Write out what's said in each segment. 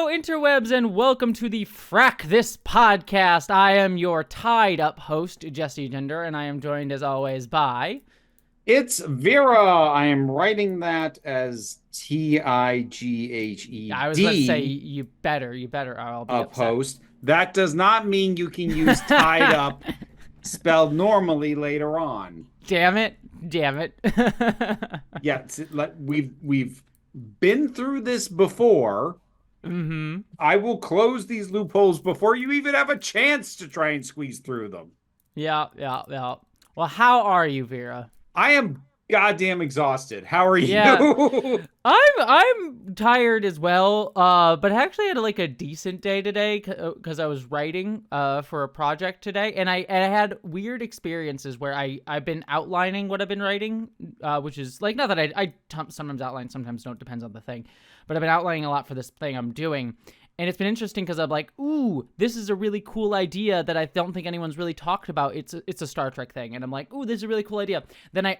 interwebs, and welcome to the Frak This podcast. I am your tied up host, Jesse Gender, and I am joined as always by... It's Vera. I am writing that as Tighed. I was about to say, you better, or I'll be upset. Host. That does not mean you can use tied up spelled normally later on. Damn it. Yeah, we've been through this before. Mm-hmm. I will close these loopholes before you even have a chance to try and squeeze through them. Yeah. Well, how are you, Vera? I am goddamn exhausted. How are you? Yeah. I'm tired as well, but I actually had like a decent day today because I was writing for a project today, and I had weird experiences where I've been outlining what I've been writing, which is like, not that I sometimes outline, sometimes don't, depends on the thing, but I've been outlining a lot for this thing I'm doing. And it's been interesting because I'm like, ooh, this is a really cool idea that I don't think anyone's really talked about. It's a Star Trek thing. And I'm like, ooh, this is a really cool idea. Then I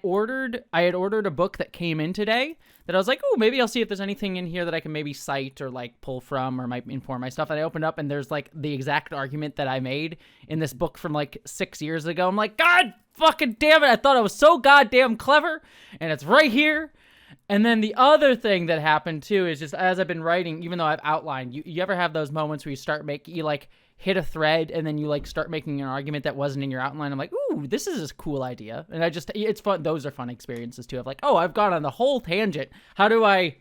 had ordered a book that came in today that I was like, ooh, maybe I'll see if there's anything in here that I can maybe cite or like pull from or might inform my stuff. And I opened up and there's like the exact argument that I made in this book from like 6 years ago. I'm like, God fucking damn it. I thought I was so goddamn clever. And it's right here. And then the other thing that happened too is just as I've been writing, even though I've outlined, you ever have those moments where you like hit a thread and then you like start making an argument that wasn't in your outline. I'm like, ooh, this is a cool idea. And it's fun. Those are fun experiences too. Of like, oh, I've gone on the whole tangent. How do I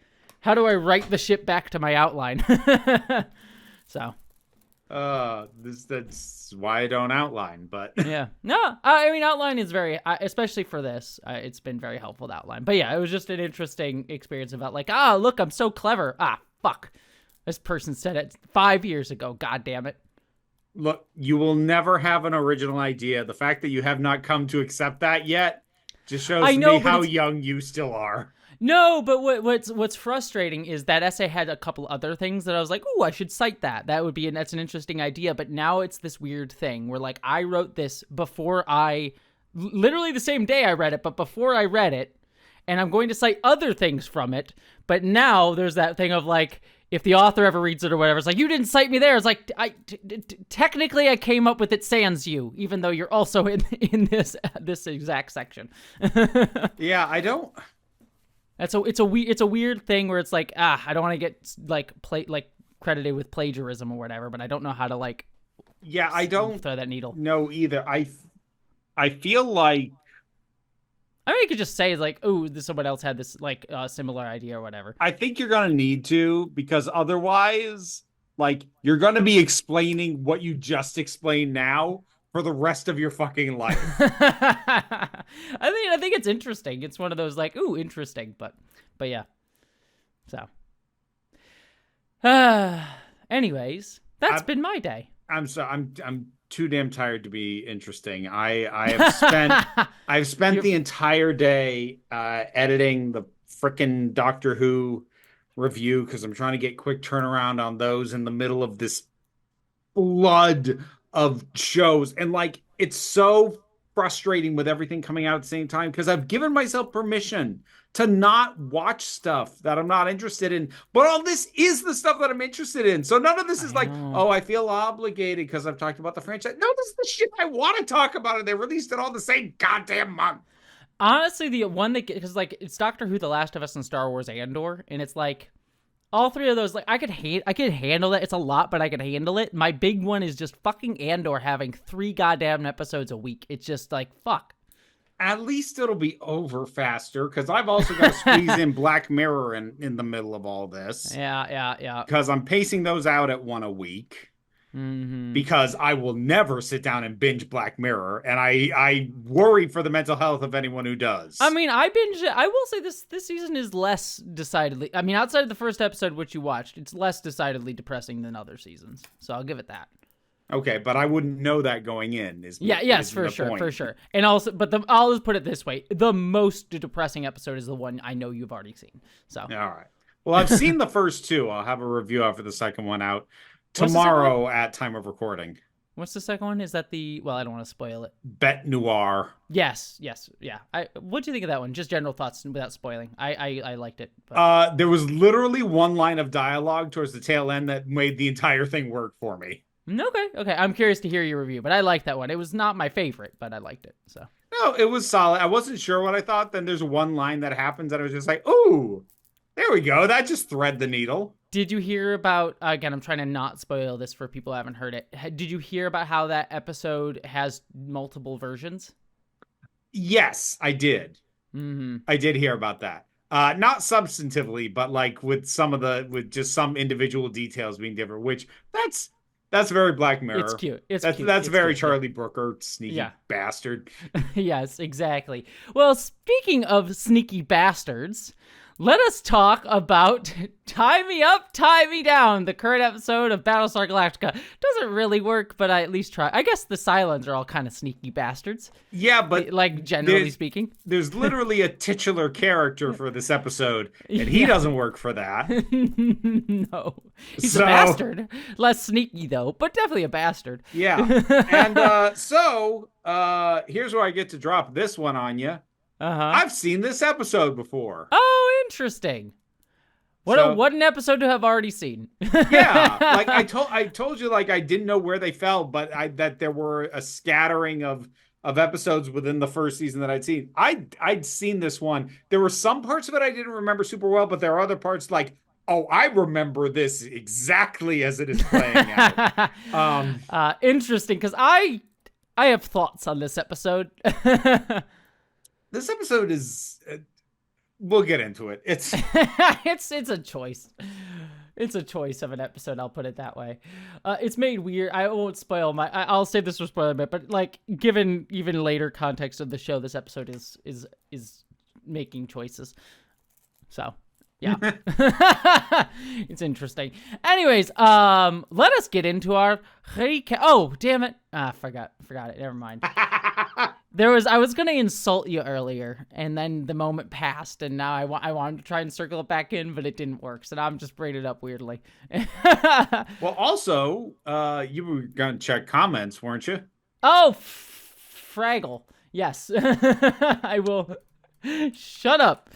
write the ship back to my outline? So. That's why I don't outline, but yeah, no, I mean, outline is very, especially for this, it's been very helpful to outline. But yeah, it was just an interesting experience about like, look, I'm so clever. Fuck, this person said it 5 years ago. God damn it. Look, you will never have an original idea. The fact that you have not come to accept that yet just shows me how young you still are. No, but what's frustrating is that essay had a couple other things that I was like, "Ooh, I should cite that. That's an interesting idea." But now it's this weird thing where like I wrote this literally the same day I read it, but before I read it, and I'm going to cite other things from it. But now there's that thing of like, if the author ever reads it or whatever, it's like, you didn't cite me there. It's like, technically I came up with it sans you, even though you're also in this exact section. Yeah, I don't. It's a weird thing where it's like, I don't want to get like credited with plagiarism or whatever, but I don't know how to like. Yeah, I don't throw that needle. No, either. I feel like. I mean, you could just say like, "Oh, someone else had this like similar idea or whatever." I think you're gonna need to, because otherwise, like, you're gonna be explaining what you just explained now for the rest of your fucking life. I think it's interesting. It's one of those like, ooh, interesting, but yeah. So, anyways, that's been my day. I'm too damn tired to be interesting. I've spent the entire day editing the frickin' Doctor Who review because I'm trying to get quick turnaround on those in the middle of this flood of shows. And like, it's so frustrating with everything coming out at the same time because I've given myself permission to not watch stuff that I'm not interested in, but all this is the stuff that I'm interested in. So none of this is like, oh, I feel obligated because I've talked about the franchise. No, this is the shit I want to talk about, and they released it all the same goddamn month. Honestly, the one that, because like, it's Doctor Who, The Last of Us, and Star Wars Andor, and it's like, all three of those, like, I could handle it. It's a lot, but I could handle it. My big one is just fucking Andor having 3 goddamn episodes a week. It's just like, fuck. At least it'll be over faster, because I've also got to squeeze in Black Mirror in the middle of all this. Yeah. Because I'm pacing those out at 1 a week. Mm-hmm. Because I will never sit down and binge Black Mirror, and I worry for the mental health of anyone who does. I mean, I binge it. I will say this season is less decidedly, I mean, outside of the first episode which you watched, it's less decidedly depressing than other seasons. So I'll give it that. Okay, but I wouldn't know that going in. For sure. And also, but I'll just put it this way: the most depressing episode is the one I know you've already seen. So all right. Well, I've seen the first 2. I'll have a review after the second one out tomorrow at time of recording. What's the second one? Is that the? Well, I don't want to spoil it. Bet Noir. Yes, yeah. What'd you think of that one? Just general thoughts without spoiling. I liked it. But... There was literally one line of dialogue towards the tail end that made the entire thing work for me. Okay. I'm curious to hear your review, but I liked that one. It was not my favorite, but I liked it. So no, it was solid. I wasn't sure what I thought. Then there's one line that happens that I was just like, "Ooh, there we go." That just thread the needle. Did you hear about, again, I'm trying to not spoil this for people who haven't heard it. Did you hear about how that episode has multiple versions? Yes, I did. Mm-hmm. I did hear about that. Not substantively, but like with just some individual details being different, which that's very Black Mirror. It's cute. That's very Charlie Brooker, sneaky bastard. Yes, exactly. Well, speaking of sneaky bastards, let us talk about Tie Me Up, Tie Me Down, the current episode of Battlestar Galactica. Doesn't really work, but I at least try. I guess the Cylons are all kind of sneaky bastards. Yeah, but like generally speaking. There's literally a titular character for this episode, and he doesn't work for that. No. He's a bastard. Less sneaky, though, but definitely a bastard. Yeah. And so here's where I get to drop this one on you. I've seen this episode before. Oh, interesting. What an episode to have already seen. Yeah, like I told you, like I didn't know where they fell, but that there were a scattering of episodes within the first season that I'd seen. I'd seen this one. There were some parts of it I didn't remember super well, but there are other parts like, oh, I remember this exactly as it is playing out. Interesting, because I have thoughts on this episode. This episode is, we'll get into it. It's it's a choice. It's a choice of an episode. I'll put it that way. It's made weird. I won't spoil I'll save this for spoiler a bit, but like given even later context of the show, this episode is making choices. So yeah, it's interesting. Anyways, let us get into our recap. Oh, damn it! Forgot it. Never mind. I was gonna insult you earlier, and then the moment passed, and now I wanted to try and circle it back in, but it didn't work. So now I'm just bringing it up weirdly. Well, also, you were gonna check comments, weren't you? Oh, Fraggle. Yes, I will. Shut up.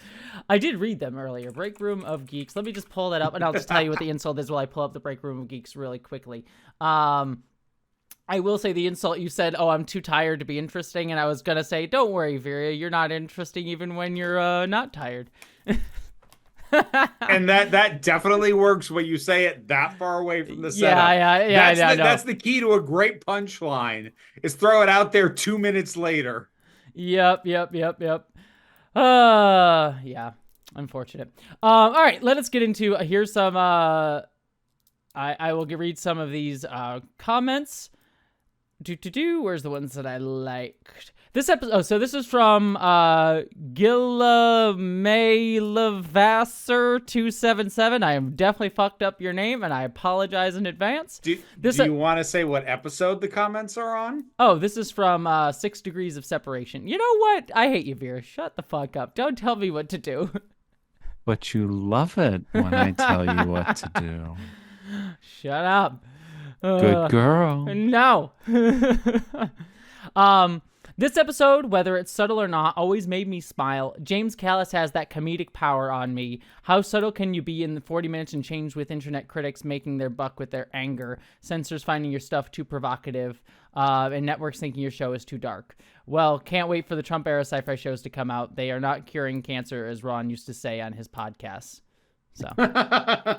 I did read them earlier. Break Room of Geeks. Let me just pull that up, and I'll just tell you what the insult is while I pull up the Break Room of Geeks really quickly. I will say the insult you said, oh, I'm too tired to be interesting, and I was going to say, don't worry, Vera, you're not interesting even when you're not tired. And that definitely works when you say it that far away from the setup. Yeah. That's the key to a great punchline, is throw it out there 2 minutes later. Yep. Yeah, unfortunate. All right, let us get into, here's some, I will read some of these comments. Where's the ones that I liked? This episode, so this is from Gilla May Lavasser 277. I am definitely fucked up your name, and I apologize in advance. Do you want to say what episode the comments are on? Oh, this is from 6 Degrees of Separation. You know what? I hate you, Vera. Shut the fuck up. Don't tell me what to do. But you love it when I tell you what to do. Shut up. Good girl. No. This episode, whether it's subtle or not, always made me smile. James Callis has that comedic power on me. How subtle can you be in the 40 minutes and change with internet critics making their buck with their anger, censors finding your stuff too provocative, and networks thinking your show is too dark? Well, can't wait for the Trump-era sci-fi shows to come out. They are not curing cancer, as Ron used to say on his podcasts. So, yeah,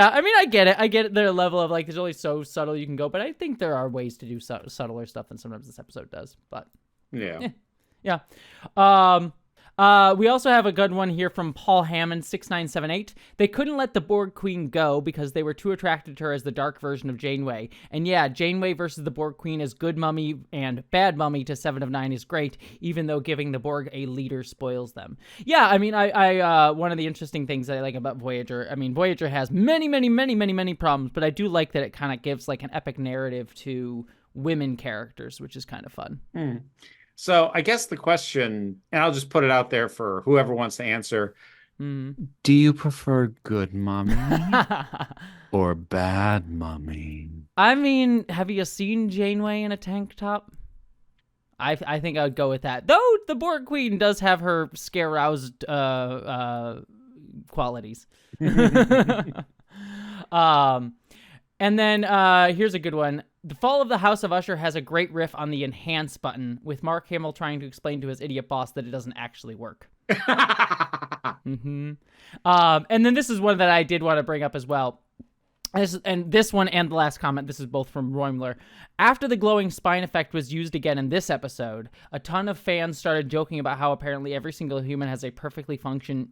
I mean, I get it. Their level of like, there's only so subtle you can go, but I think there are ways to do subtler stuff than sometimes this episode does. But yeah. We also have a good one here from Paul Hammond 6978. They couldn't let the Borg Queen go because they were too attracted to her as the dark version of Janeway. And yeah, Janeway versus the Borg Queen as good mummy and bad mummy to 7 of 9 is great, even though giving the Borg a leader spoils them. Yeah, I mean, I one of the interesting things I like about Voyager, I mean, Voyager has many problems, but I do like that it kind of gives like an epic narrative to women characters, which is kind of fun. So I guess the question, and I'll just put it out there for whoever wants to answer, Do you prefer good mummy or bad mummy? I mean, have you seen Janeway in a tank top? I think I would go with that. Though the Borg Queen does have her scare-roused qualities. And then here's a good one. The Fall of the House of Usher has a great riff on the enhance button, with Mark Hamill trying to explain to his idiot boss that it doesn't actually work. And then this is one that I did want to bring up as well. This one and the last comment, this is both from Roimler. After the glowing spine effect was used again in this episode, a ton of fans started joking about how apparently every single human has a perfectly functional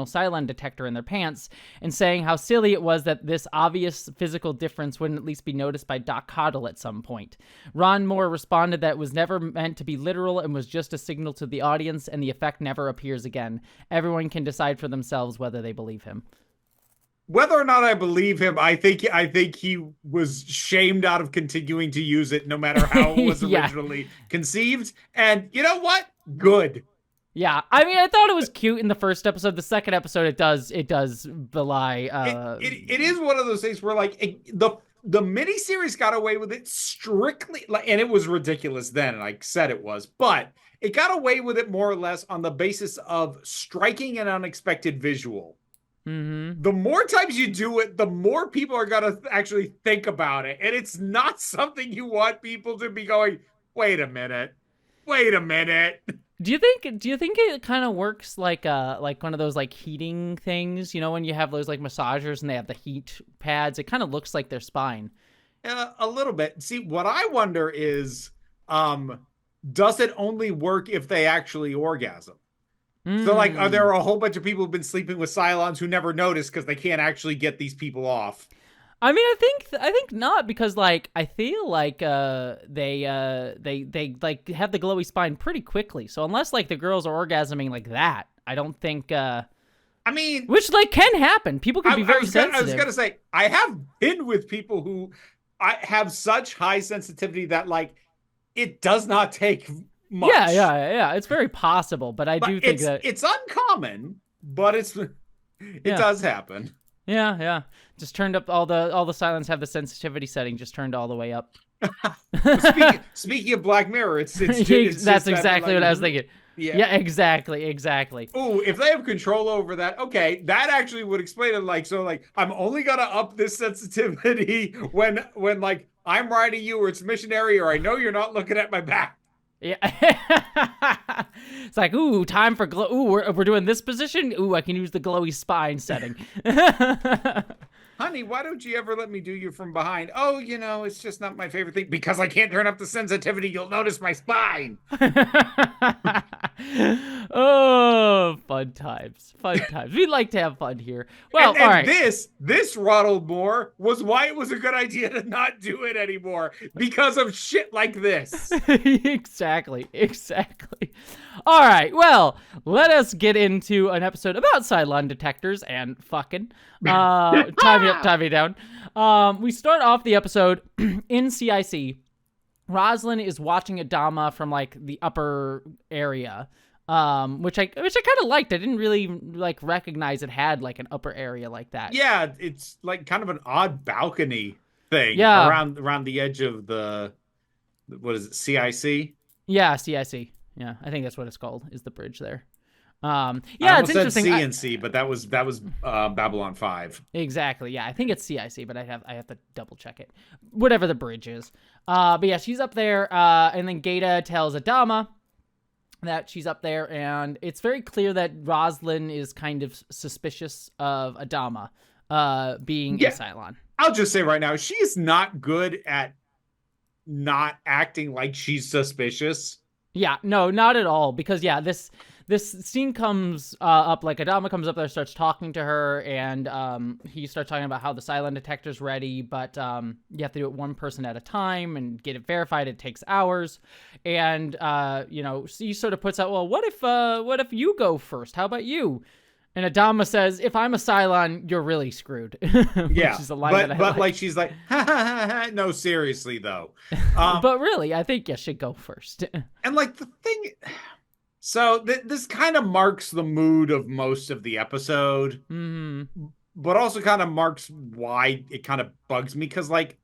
Cylon detector in their pants, and saying how silly it was that this obvious physical difference wouldn't at least be noticed by Doc Coddle at some point. Ron Moore responded that it was never meant to be literal and was just a signal to the audience, and the effect never appears again. Everyone can decide for themselves whether they believe him. Whether or not I believe him, I think he was shamed out of continuing to use it, no matter how it was originally conceived. And you know what? Good. Yeah, I mean, I thought it was cute in the first episode. The second episode, it does belie. It is one of those things where the miniseries got away with it strictly, and it was ridiculous then, and I said it was, but it got away with it more or less on the basis of striking and unexpected visual. Mm-hmm. The more times you do it, the more people are going to actually think about it. And it's not something you want people to be going, wait a minute. Do you think it kind of works like one of those like heating things, you know, when you have those like massagers and they have the heat pads? It kind of looks like their spine. A little bit. See, what I wonder is, does it only work if they actually orgasm? So, like, are there a whole bunch of people who've been sleeping with Cylons who never notice because they can't actually get these people off? I mean, I think not, because like I feel like they like have the glowy spine pretty quickly. So unless like the girls are orgasming like that, I don't think. I mean, which like can happen. People can be very sensitive. I was gonna say I have been with people who I have such high sensitivity that like it does not take much. Yeah. It's very possible, but I do think that it's uncommon, but it does happen. Yeah. Just turned up all the Cylons have the sensitivity setting just turned all the way up. Speaking of Black Mirror, it's that's exactly what I was thinking. Yeah, exactly. Ooh, if they have control over that, okay, that actually would explain it. Like, so, like, I'm only gonna up this sensitivity when like I'm riding you, or it's missionary, or I know you're not looking at my back. Yeah. It's like, ooh, time for glow. Ooh, we're doing this position. Ooh, I can use the glowy spine setting. Honey, why don't you ever let me do you from behind? Oh, you know, it's just not my favorite thing. Because I can't turn up the sensitivity, you'll notice my spine. Oh, fun times. We like to have fun here. Well, and all right. This Ronald Moore was why it was a good idea to not do it anymore, because of shit like this. Exactly. All right. Well, let us get into an episode about Cylon detectors and fucking. Time me down. We start off the episode in CIC. Roslin is watching Adama from like the upper area, which I kind of liked. I didn't really like recognize it had like an upper area like that. Yeah, it's like kind of an odd balcony thing. Yeah. around the edge of the, what is it, CIC? Yeah, CIC. Yeah, I think that's what it's called. Is the bridge there? Yeah, it's interesting. CNC, but that was Babylon 5. Exactly. Yeah, I think it's CIC, but I have to double check it. Whatever the bridge is. But yeah, she's up there, and then Gaeta tells Adama that she's up there, and it's very clear that Roslin is kind of suspicious of Adama being a Cylon. I'll just say right now, she is not good at not acting like she's suspicious. Yeah, no, not at all. Because this scene comes up, like Adama comes up there, starts talking to her, and he starts talking about how the Cylon detector's ready, but you have to do it one person at a time and get it verified. It takes hours, and he sort of puts out, well, what if you go first? How about you? And Adama says, if I'm a Cylon, you're really screwed. Yeah, which is a line but like she's like, ha, ha, ha, ha. No, seriously though. But really, I think you should go first. And like the thing, So this kind of marks the mood of most of the episode, but also kind of marks why it kind of bugs me because like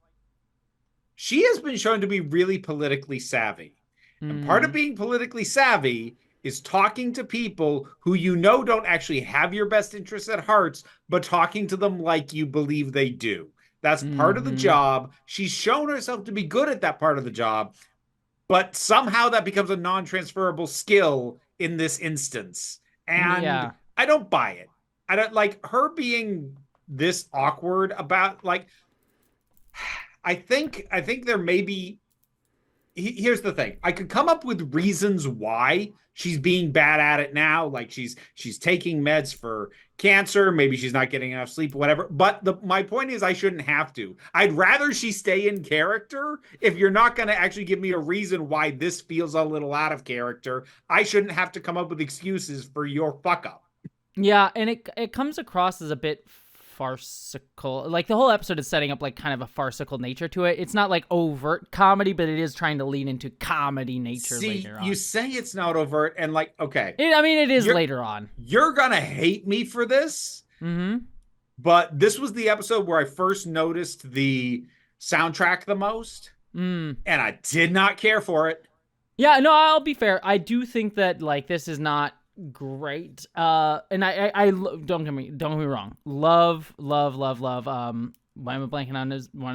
she has been shown to be really politically savvy. And part of being politically savvy is talking to people who you know don't actually have your best interests at heart, but talking to them like you believe they do. That's part of the job. She's shown herself to be good at that part of the job, but somehow that becomes a non-transferable skill in this instance. And I don't buy it. I don't like her being this awkward about like I think there may be here's the thing. I could come up with reasons why she's being bad at it now. Like she's taking meds for cancer. Maybe she's not getting enough sleep, whatever. But my point is I shouldn't have to. I'd rather she stay in character. If you're not going to actually give me a reason why this feels a little out of character, I shouldn't have to come up with excuses for your fuck up. Yeah, and it comes across as a bit farcical. Like the whole episode is setting up like kind of a farcical nature to it. It's not like overt comedy, but it is trying to lean into comedy nature later on. You say it's not overt, and like, okay. It is later on. You're gonna hate me for this, but this was the episode where I first noticed the soundtrack the most, and I did not care for it. Yeah, no, I'll be fair. I do think that like this is not great, and I don't get me wrong, love why am I blanking on his Bear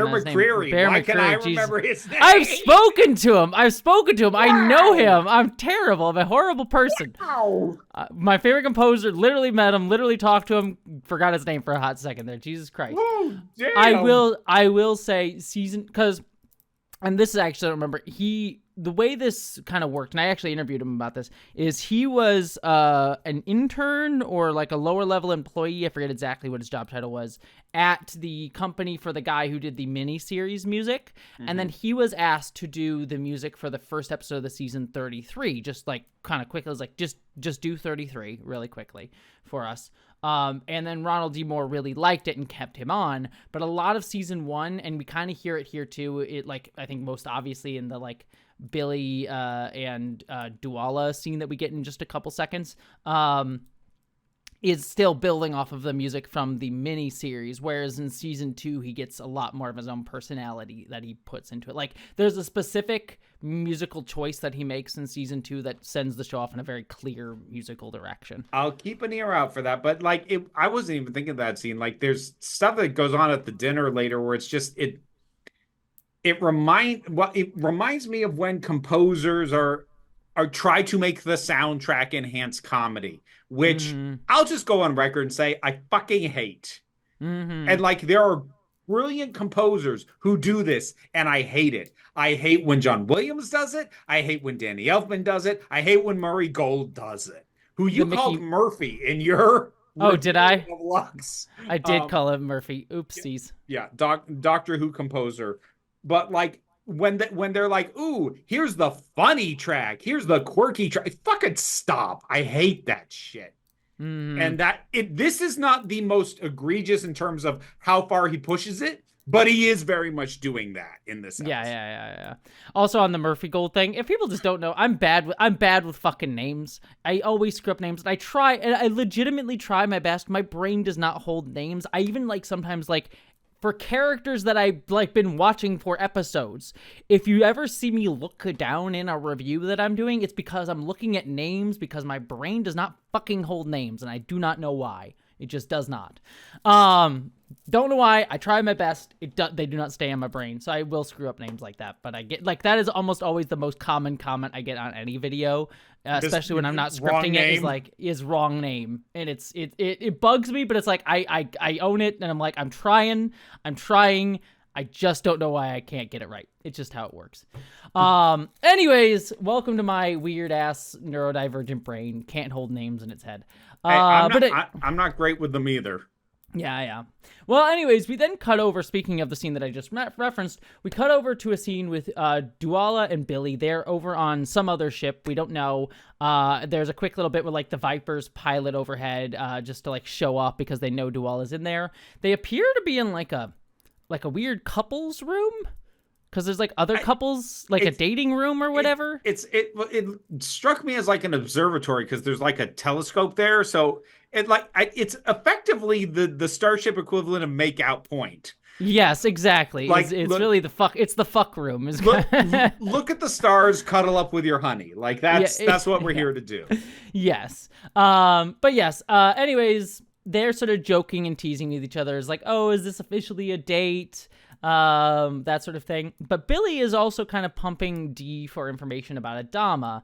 McCreary. Why can I remember his name? I've spoken to him. Wow. I know him. I'm terrible. I'm a horrible person. Wow. My favorite composer, literally met him, literally talked to him, forgot his name for a hot second there. Jesus Christ. Oh, damn. I will say because, and this is actually, I don't remember, the way this kind of worked, and I actually interviewed him about this, is he was an intern or like a lower level employee, I forget exactly what his job title was, at the company for the guy who did the miniseries music. And then he was asked to do the music for the first episode of the season 33, just like kind of quickly. I was like, just do 33 really quickly for us. And then Ronald D. Moore really liked it and kept him on. But a lot of season 1, and we kind of hear it here too, it like, I think most obviously in the like Billy and Duala scene that we get in just a couple seconds, is still building off of the music from the mini series, whereas in season 2 he gets a lot more of his own personality that he puts into it. Like there's a specific musical choice that he makes in season 2 that sends the show off in a very clear musical direction. I'll keep an ear out for that, but like I wasn't even thinking of that scene. Like there's stuff that goes on at the dinner later where it's just it reminds me of when composers are try to make the soundtrack enhance comedy, which I'll just go on record and say I fucking hate. And like there are brilliant composers who do this, and I hate it. I hate when John Williams does it. I hate when Danny Elfman does it. I hate when Murray Gold does it. Who you called Murphy in your did I? Lux. I did call him Murphy. Oopsies. Yeah, Doctor Who composer. But like when they're like, ooh, here's the funny track, here's the quirky track, fucking stop. I hate that shit. And this is not the most egregious in terms of how far he pushes it, but he is very much doing that in this episode. Yeah. Also on the Murphy Gold thing, if people just don't know, I'm bad with fucking names. I always screw up names, and I legitimately try my best. My brain does not hold names. I even like sometimes like for characters that I've like been watching for episodes, if you ever see me look down in a review that I'm doing, it's because I'm looking at names, because my brain does not fucking hold names, and I do not know why. It just does not. Don't know why. I try my best. They do not stay in my brain, so I will screw up names like that. But I get like that is almost always the most common comment I get on any video, especially when I'm not scripting it. Is wrong name, and it bugs me. But it's like I own it, and I'm like I'm trying. I just don't know why I can't get it right. It's just how it works. Anyways, welcome to my weird ass neurodivergent brain. Can't hold names in its head. I'm not great with them either. Yeah. Well, anyways, we then cut over, speaking of the scene that I just referenced, we cut over to a scene with Duala and Billy. They're over on some other ship. We don't know. There's a quick little bit with like the Viper's pilot overhead just to like show off because they know Duala's in there. They appear to be in like a weird couples room. Because there's like other couples, like a dating room or whatever. It struck me as like an observatory because there's like a telescope there. So it's effectively the Starship equivalent of Make Out Point. Yes, exactly. Like, it's look, really the fuck. It's the fuck room. look at the stars, cuddle up with your honey. Like that's what we're here to do. Yes. But yes. Anyways, they're sort of joking and teasing with each other. It's like, oh, is this officially a date? That sort of thing. But Billy is also kind of pumping Dee for information about Adama.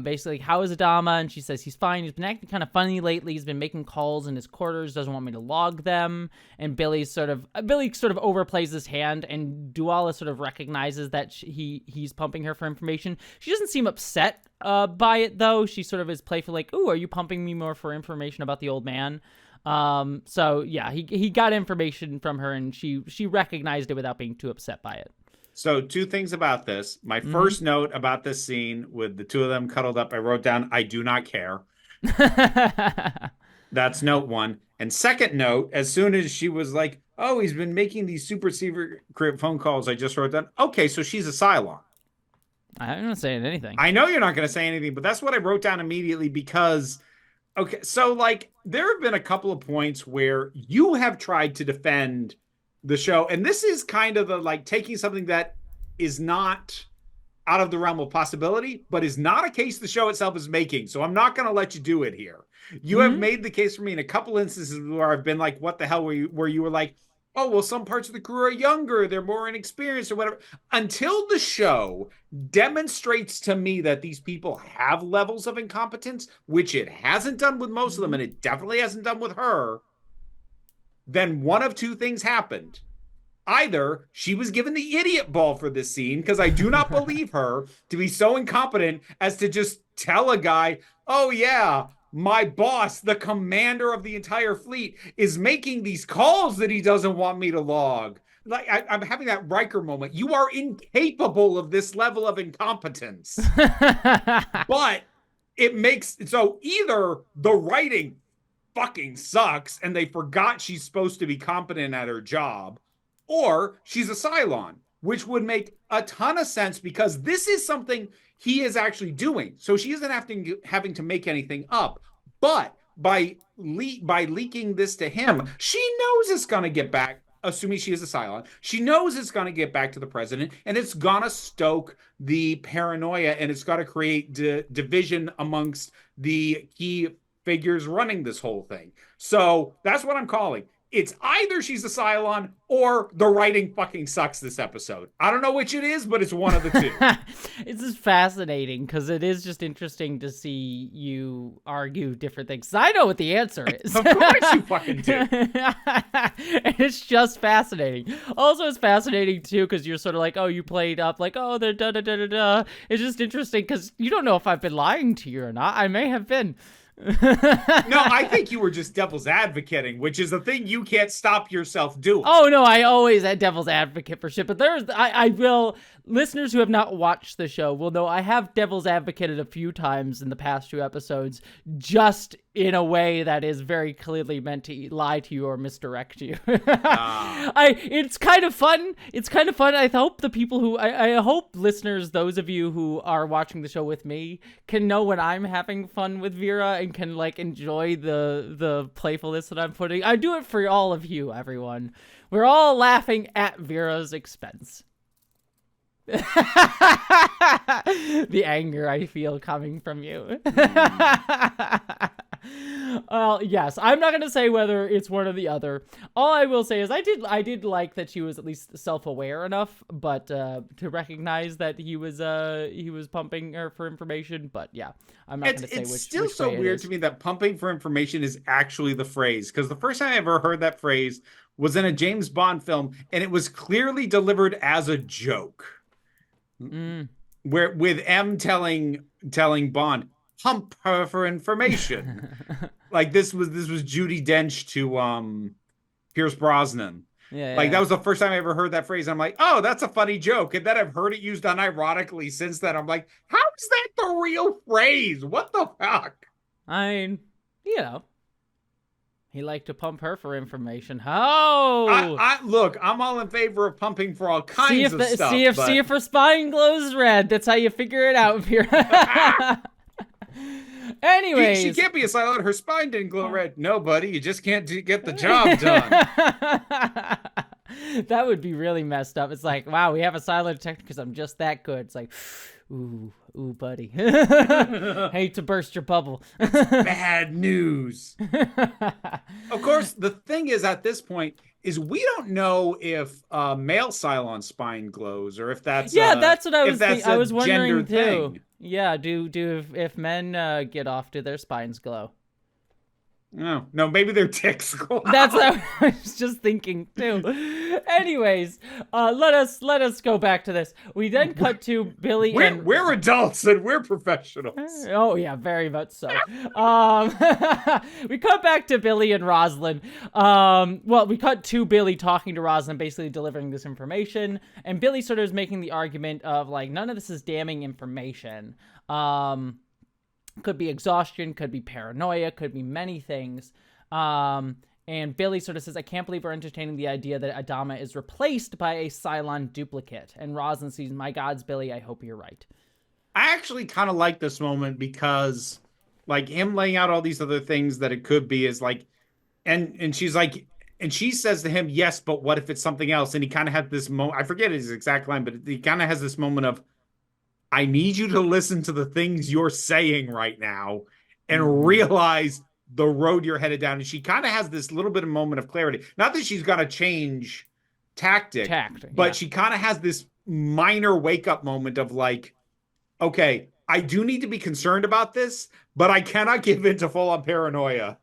Basically, how is Adama? And she says he's fine. He's been acting kind of funny lately. He's been making calls in his quarters, doesn't want me to log them. And Billy sort of overplays his hand, and Duala sort of recognizes that he's pumping her for information. She doesn't seem upset by it though. She sort of is playful, like, "Ooh, are you pumping me more for information about the old man?" So yeah, he got information from her, and she recognized it without being too upset by it. So 2 things about this. My first note about this scene with the 2 of them cuddled up, I wrote down, I do not care. That's note 1. And second note, as soon as she was like, oh, he's been making these super secret phone calls, I just wrote down, okay, so she's a Cylon. I'm not saying anything. I know you're not going to say anything, but that's what I wrote down immediately because, okay, so like there have been a couple of points where you have tried to defend the show, and this is kind of the like taking something that is not out of the realm of possibility, but is not a case the show itself is making. So I'm not going to let you do it here. You have made the case for me in a couple instances where I've been like, what the hell where you were like, oh, well, some parts of the crew are younger, they're more inexperienced or whatever. Until the show demonstrates to me that these people have levels of incompetence, which it hasn't done with most of them, and it definitely hasn't done with her, then one of 2 things happened. Either she was given the idiot ball for this scene, because I do not believe her to be so incompetent as to just tell a guy, oh yeah, my boss, the commander of the entire fleet, is making these calls that he doesn't want me to log. Like I'm having that Riker moment. You are incapable of this level of incompetence. But it makes, so either the writing fucking sucks and they forgot she's supposed to be competent at her job, or she's a Cylon, which would make a ton of sense because this is something he is actually doing. So she isn't having to make anything up. But by leaking this to him, she knows it's going to get back, assuming she is a Cylon. She knows it's going to get back to the president, and it's going to stoke the paranoia, and it's got to create division amongst the key figures running this whole thing. So that's what I'm calling. It's either she's a Cylon or the writing fucking sucks this episode. I don't know which it is, but it's one of the 2. It's just fascinating because it is just interesting to see you argue different things. I know what the answer is. Of course you fucking do. And it's just fascinating. Also, it's fascinating too because you're sort of like, oh, you played up like, oh, they're da-da-da-da-da. It's just interesting because you don't know if I've been lying to you or not. I may have been. No, I think you were just devil's advocating, which is a thing you can't stop yourself doing. Oh no, I always had devil's advocate for shit, but I will, listeners who have not watched the show will know I have devil's advocated a few times in the past 2 episodes, just in a way that is very clearly meant to lie to you or misdirect you. It's kind of fun. I hope the people who, I hope listeners, those of you who are watching the show with me, can know when I'm having fun with Vera and can like enjoy the playfulness that I'm putting. I do it for all of you, everyone. We're all laughing at Vera's expense. The anger I feel coming from you. Well, yes, I'm not going to say whether it's one or the other. All I will say is I did like that she was at least self-aware enough, but to recognize that he was pumping her for information. But yeah, I'm not going to say which. It's still which so way weird to me that pumping for information is actually the phrase, because the first time I ever heard that phrase was in a James Bond film, and it was clearly delivered as a joke. Where with M telling Bond, pump her for information. Like this was Judi Dench to Pierce Brosnan. That was the first time I ever heard that phrase. I'm like, oh, that's a funny joke. And then I've heard it used unironically since then. I'm like, how is that the real phrase? What the fuck? I mean, you know. He liked to pump her for information. Oh! Look, I'm all in favor of pumping for all kinds of stuff. See if her spine glows red. That's how you figure it out. Anyways. She can't be a Cylon. Her spine didn't glow red. No, buddy. You just can't get the job done. That would be really messed up. It's like, wow, we have a Cylon detector because I'm just that good. It's like, ooh, buddy. Hate to burst your bubble. Bad news. Of course, the thing is, at this point, is we don't know if male Cylon spine glows or if that's that's what I was thinking. I was gender wondering too. thing. Yeah, if men get off, do their spines glow? No, maybe their dicks glow. That's what I was just thinking too. Anyways, let us go back to this. We then cut to Billy and we're adults and we're professionals. Oh yeah, very much so. We cut back to Billy and Rosalind. Well, we cut to Billy talking to Rosalind, basically delivering this information, and Billy sort of is making the argument of like none of this is damning information. Could be exhaustion, could be paranoia, could be many things. And Billy sort of says, I can't believe we're entertaining the idea that Adama is replaced by a Cylon duplicate. And Rosalind says, my gods, Billy, I hope you're right. I actually kind of like this moment because like him laying out all these other things that it could be is like, and she's like, and she says to him, yes, but what if it's something else? And he kind of had this moment, I forget his exact line, but he kind of has this moment of, I need you to listen to the things you're saying right now and realize the road you're headed down. And she kind of has this little bit of moment of clarity. Not that she's going to change tactic, but she kind of has this minor wake up moment of like, okay, I do need to be concerned about this, but I cannot give in to full on paranoia.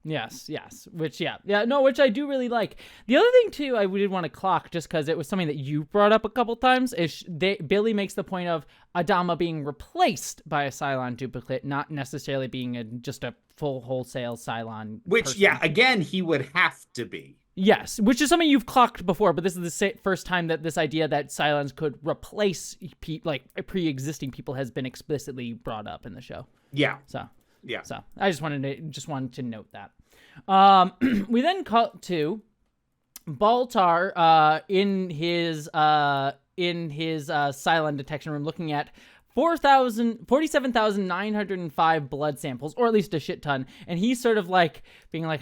Yes. Which I do really like. The other thing too, I did want to clock just because it was something that you brought up a couple times. Is Billy makes the point of Adama being replaced by a Cylon duplicate, not necessarily being just a full wholesale Cylon. Which, person. Again, he would have to be. Yes, which is something you've clocked before, but this is the first time that this idea that Cylons could replace pre-existing people has been explicitly brought up in the show. Yeah. So Yeah. So I just wanted to note that. We then cut to Baltar in his Cylon detection room looking at 47,905 blood samples, or at least a shit ton. And he's sort of like being like,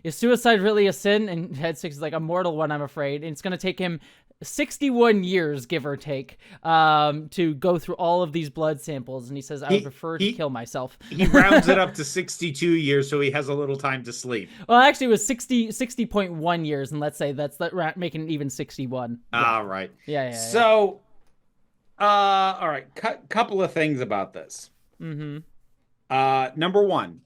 is suicide really a sin? And Head 6 is like, a mortal one, I'm afraid. And it's going to take him 61 years, give or take, to go through all of these blood samples. And he says, I would prefer to kill myself. He rounds it up to 62 years, so he has a little time to sleep. Well, actually, it was 60.1 years. And let's say that's making it even 61. All right. Yeah. So, all right. Couple of things about this. Mm-hmm. Number one,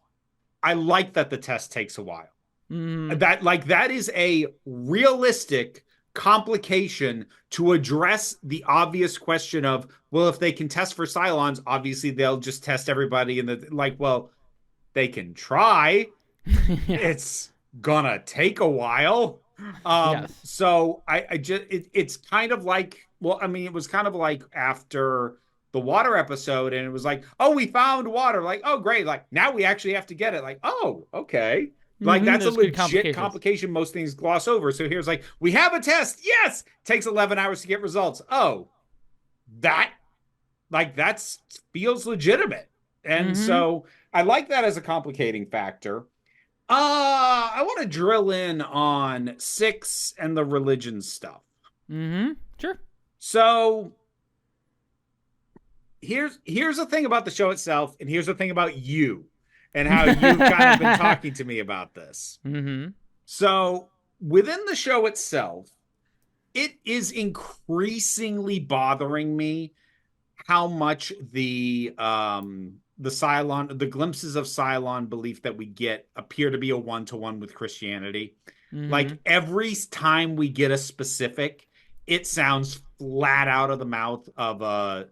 I like that the test takes a while. Mm-hmm. That is a realistic complication to address the obvious question of, well, if they can test for Cylons, obviously they'll just test everybody well, they can try. It's gonna take a while. Yes. So it's kind of like, well, I mean, it was kind of like after the water episode and it was like, oh, we found water. Like, oh, great. Like now we actually have to get it. Like, oh, okay. Like that's a legit complication most things gloss over. So here's like, we have a test. Yes. Takes 11 hours to get results. Oh, that feels legitimate. And so I like that as a complicating factor. I want to drill in on 6 and the religion stuff. Sure. So here's the thing about the show itself, and here's the thing about you and how you've kind of been talking to me about this. So within the show itself, it is increasingly bothering me how much the Cylon, the glimpses of Cylon belief that we get appear to be a one-to-one with Christianity. Like every time we get a specific, it sounds flat out of the mouth of a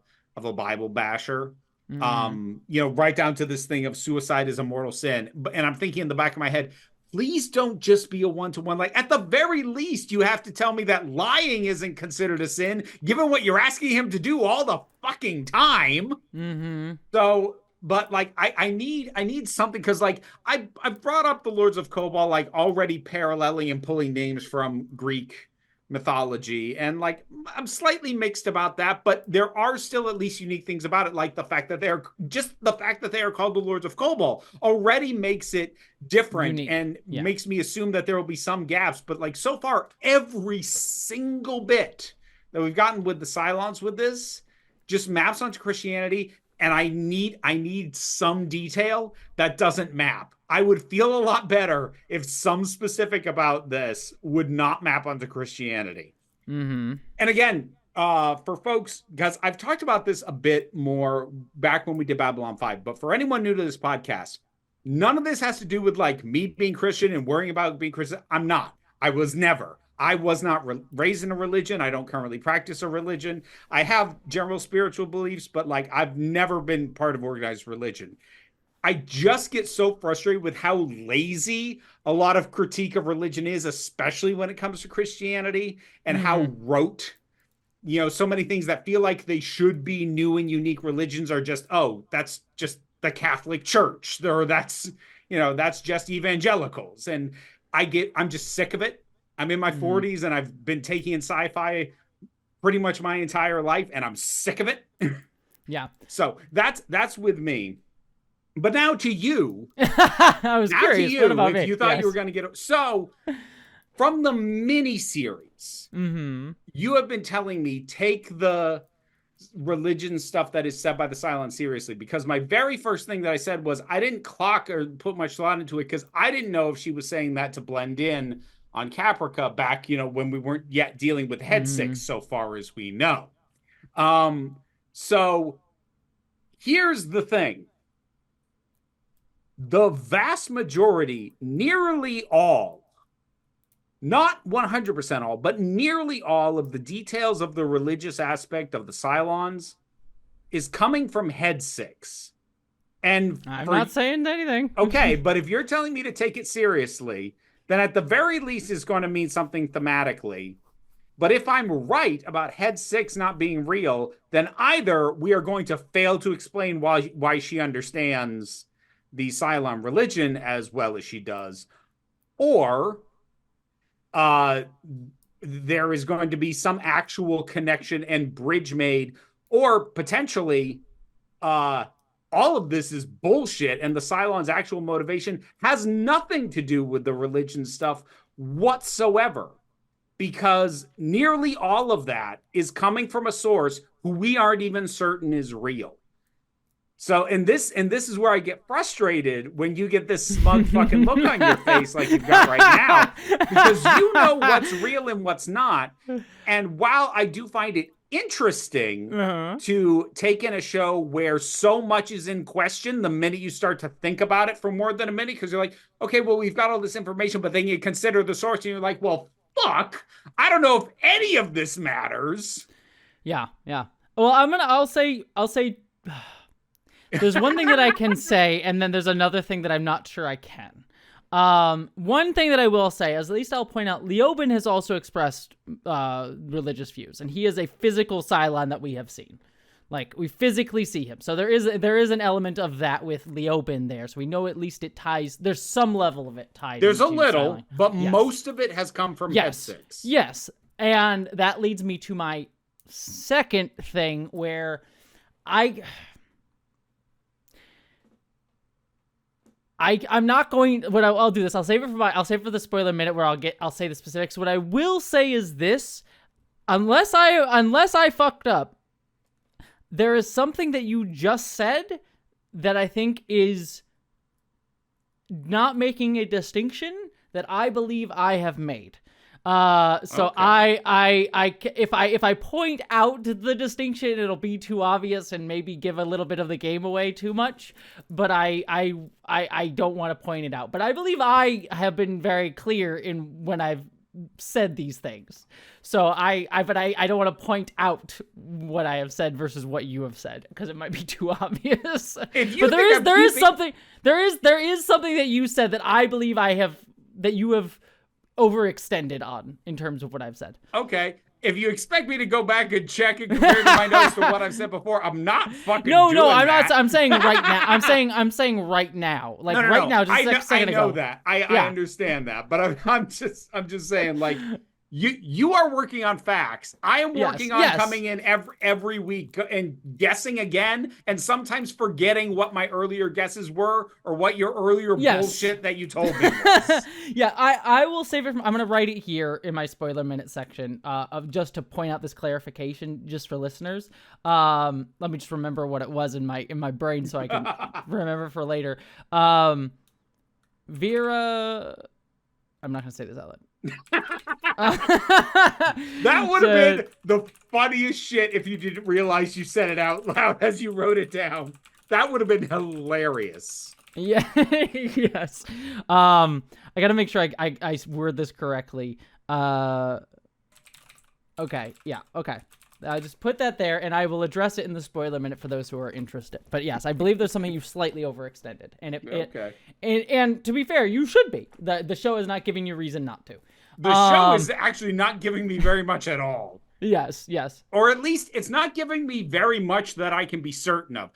Bible basher. Right down to this thing of suicide is a mortal sin. And I'm thinking in the back of my head, please don't just be a one-to-one. Like at the very least, you have to tell me that lying isn't considered a sin, given what you're asking him to do all the fucking time. So but like I need something, because like I've brought up the Lords of Cobalt, like already paralleling and pulling names from Greek mythology, and like I'm slightly mixed about that, but there are still at least unique things about it, like the fact that they are called the Lords of Cobalt already makes it different. Unique. And Yeah. makes me assume that there will be some gaps, but like so far every single bit that we've gotten with the Cylons with this just maps onto Christianity, and I need some detail that doesn't map. I would feel a lot better if some specific about this would not map onto Christianity. Mm-hmm. And again, for folks, because I've talked about this a bit more back when we did Babylon 5, but for anyone new to this podcast, none of this has to do with like me being Christian and worrying about being Christian. I'm not. I was never. I was not raised in a religion. I don't currently practice a religion. I have general spiritual beliefs, but like I've never been part of organized religion. I just get so frustrated with how lazy a lot of critique of religion is, especially when it comes to Christianity, and how rote, so many things that feel like they should be new and unique religions are just, oh, that's just the Catholic Church, or that's just evangelicals. And I'm just sick of it. I'm in my 40s and I've been taking in sci-fi pretty much my entire life, and I'm sick of it. Yeah. So that's with me. But now to you. I was curious. To you, what about if me? you thought Yes. you were going to get... So, from the mini-series, you have been telling me take the religion stuff that is said by the Cylon seriously, because my very first thing that I said was I didn't clock or put much thought into it, because I didn't know if she was saying that to blend in on Caprica back, when we weren't yet dealing with Head Six so far as we know. So, here's the thing. The vast majority, nearly all, not 100% all, but nearly all of the details of the religious aspect of the Cylons is coming from Head Six. And I'm not saying anything. Okay, but if you're telling me to take it seriously, then at the very least it's going to mean something thematically. But if I'm right about Head Six not being real, then either we are going to fail to explain why she understands the Cylon religion as well as she does, or there is going to be some actual connection and bridge made, or potentially all of this is bullshit and the Cylon's actual motivation has nothing to do with the religion stuff whatsoever, because nearly all of that is coming from a source who we aren't even certain is real. So, and this is where I get frustrated when you get this smug fucking look on your face like you've got right now, because you know what's real and what's not. And while I do find it interesting to take in a show where so much is in question the minute you start to think about it for more than a minute, because you're like, okay, well, we've got all this information, but then you consider the source and you're like, well, fuck, I don't know if any of this matters. Yeah. Well, I'll say there's one thing that I can say, and then there's another thing that I'm not sure I can. One thing that I will say, as at least I'll point out, Leoben has also expressed religious views, and he is a physical Cylon that we have seen. Like, we physically see him. So there is an element of that with Leoben there. So we know at least it ties, there's some level of it tied. There's a into little, Cylon. but Yes. most of it has come from Head Six. Yes. And that leads me to my second thing, where I'm not going. I'll do this. I'll save it for the spoiler minute where I'll say the specifics. What I will say is this: unless I fucked up, there is something that you just said that I think is not making a distinction that I believe I have made. So okay. If I point out the distinction, it'll be too obvious and maybe give a little bit of the game away too much. But I don't want to point it out. But I believe I have been very clear in when I've said these things. So I don't want to point out what I have said versus what you have said, because it might be too obvious. But there is something that you said that I believe that you have overextended on in terms of what I've said. Okay. if you expect me to go back and check and compare to my notes to what I've said before, I'm not fucking No, doing I'm that. not. I'm saying right now. I'm saying right now. Like No. right now, just a second I know ago. that. I understand that, but I'm just saying, like, you are working on facts. I am working on coming in every week and guessing again, and sometimes forgetting what my earlier guesses were or what your earlier bullshit that you told me was. Yeah, I will save it. I'm gonna write it here in my spoiler minute section of just to point out this clarification just for listeners. Let me just remember what it was in my brain so I can remember for later. Vera, I'm not gonna say this out loud. That would have been the funniest shit if you didn't realize you said it out loud as you wrote it down. That would have been hilarious. Yeah. Yes. I gotta make sure I word this correctly. Okay. Yeah. Okay. Just put that there, and I will address it in the spoiler minute for those who are interested. But yes, I believe there's something you've slightly overextended, and and to be fair, you should be. The show is not giving you reason not to. The show is actually not giving me very much at all. Yes. Or at least it's not giving me very much that I can be certain of.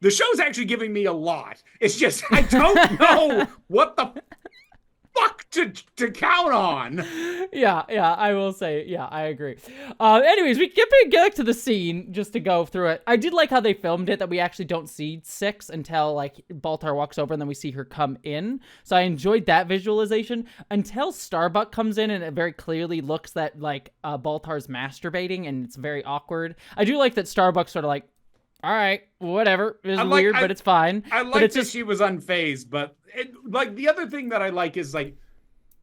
The show's actually giving me a lot. It's just, I don't know what the fuck to count on. Yeah, I will say, yeah, I agree. Anyways, we get back to the scene just to go through it. I did like how they filmed it, that we actually don't see Six until like Baltar walks over and then we see her come in. So I enjoyed that visualization until Starbuck comes in and it very clearly looks that like Baltar's masturbating and it's very awkward. I do like that Starbuck's sort of like, all right, whatever. It's weird, but it's fine. I like that she was unfazed, but like the other thing that I like is like,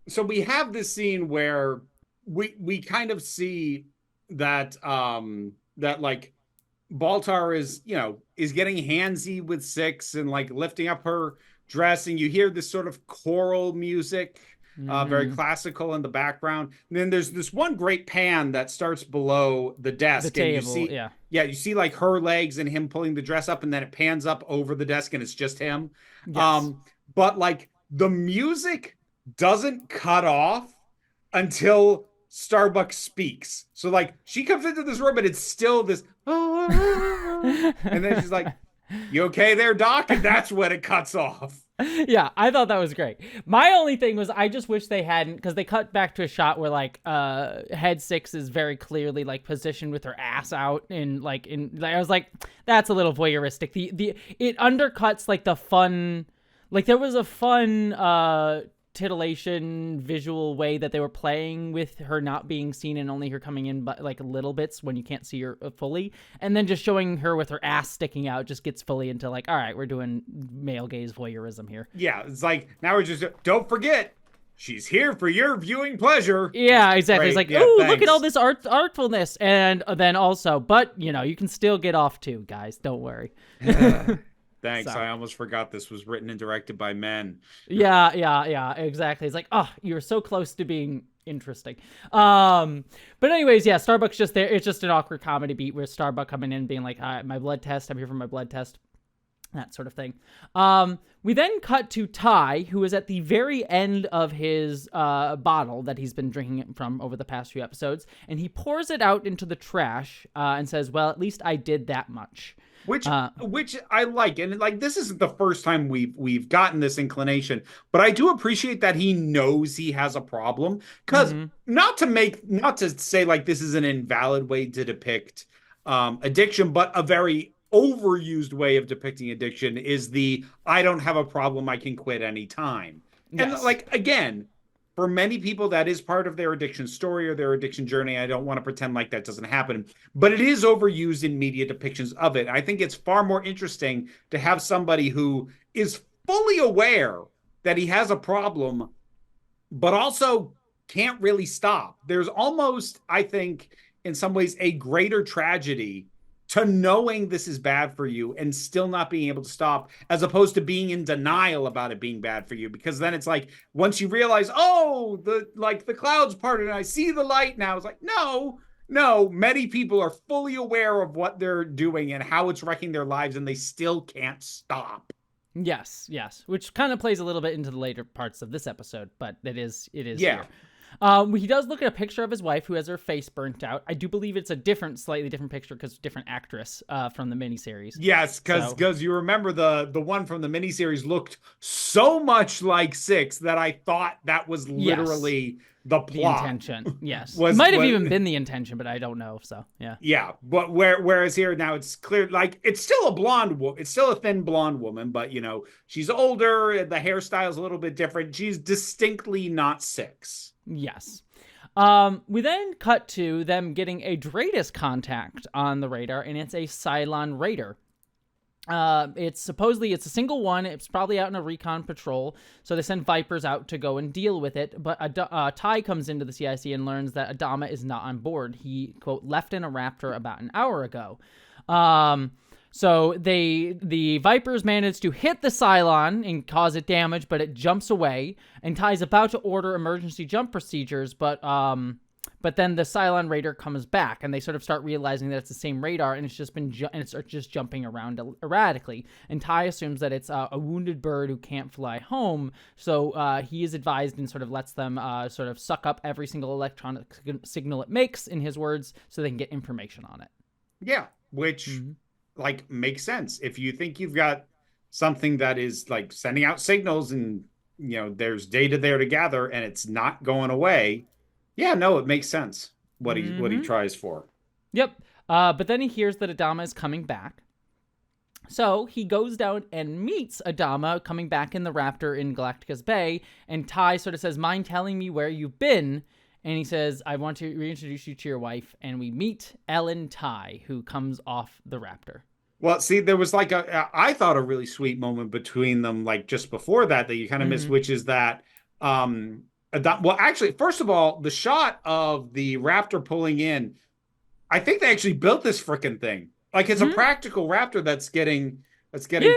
so we have this scene where we kind of see that that like Baltar is getting handsy with Six and like lifting up her dress, and you hear this sort of choral music, very classical in the background. And then there's this one great pan that starts below the desk, the table, and you see, you see like her legs and him pulling the dress up, and then it pans up over the desk and it's just him. Yes. But like the music doesn't cut off until Starbuck speaks. So like she comes into this room and it's still this, and then she's like, "You okay there, Doc?" And that's when it cuts off. Yeah, I thought that was great. My only thing was I just wish they hadn't, because they cut back to a shot where like Head Six is very clearly like positioned with her ass out, and I was like, that's a little voyeuristic. It undercuts like the fun, like there was a fun titillation visual way that they were playing with her not being seen and only her coming in but like little bits when you can't see her fully, and then just showing her with her ass sticking out just gets fully into like, all right, we're doing male gaze voyeurism here. Yeah, it's like now we're just, don't forget she's here for your viewing pleasure. Yeah, exactly. Great. It's like, ooh, look at all this artfulness, and then also, but you can still get off too, guys, don't worry. Thanks. So. I almost forgot this was written and directed by men. Yeah, exactly. It's like, oh, you're so close to being interesting. But anyways, yeah, Starbuck's just there. It's just an awkward comedy beat where Starbuck coming in being like, my blood test, I'm here for my blood test. That sort of thing. We then cut to Tigh, who is at the very end of his bottle that he's been drinking from over the past few episodes, and he pours it out into the trash and says, well, at least I did that much. Which I like, and like this isn't the first time we've gotten this inclination, but I do appreciate that he knows he has a problem, because not to say like this is an invalid way to depict addiction, but a very overused way of depicting addiction is the I don't have a problem, I can quit anytime. Yes. And like again, for many people, that is part of their addiction story or their addiction journey. I don't want to pretend like that doesn't happen, but it is overused in media depictions of it. I think it's far more interesting to have somebody who is fully aware that he has a problem, but also can't really stop. There's almost, I think, in some ways, a greater tragedy to knowing this is bad for you and still not being able to stop, as opposed to being in denial about it being bad for you. Because then it's like, once you realize, oh, the clouds parted and I see the light now, it's like, no, many people are fully aware of what they're doing and how it's wrecking their lives, and they still can't stop. Yes, which kind of plays a little bit into the later parts of this episode, but it is yeah. He does look at a picture of his wife who has her face burnt out. I do believe it's a slightly different picture because different actress from the miniseries. Yes, because you remember the one from the miniseries looked so much like 6 that I thought that was literally the plot. The intention, yes. It might have even been the intention, but I don't know, so yeah. Yeah, but whereas here now it's clear, like, it's still a blonde woman, it's still a thin blonde woman, but, you know, she's older, the hairstyle's a little bit different. She's distinctly not 6. Yes. We then cut to them getting a Dratus contact on the radar, and it's a Cylon raider. It's a single one. It's probably out in a recon patrol, so they send Vipers out to go and deal with it. But Tigh comes into the CIC and learns that Adama is not on board. He, quote, left in a Raptor about an hour ago. So the Vipers manage to hit the Cylon and cause it damage, but it jumps away. And Tigh's about to order emergency jump procedures, but then the Cylon Raider comes back, and they sort of start realizing that it's the same radar, and it's just jumping around erratically. And Tigh assumes that it's a wounded bird who can't fly home, so he is advised and sort of lets them sort of suck up every single electronic signal it makes, in his words, so they can get information on it. Yeah, which like makes sense. If you think you've got something that is like sending out signals, and you know there's data there to gather, and it's not going away. Yeah, no, it makes sense what he tries for. Yep. But then he hears that Adama is coming back. So he goes down and meets Adama coming back in the Raptor in Galactica's Bay. And Tigh sort of says, mind telling me where you've been? And he says, I want to reintroduce you to your wife. And we meet Ellen Tigh, who comes off the Raptor. Well, see, there was like I thought a really sweet moment between them, like just before that you kind of missed, which is that, well, actually, first of all, the shot of the Raptor pulling in, I think they actually built this freaking thing. Like, it's a practical Raptor that's getting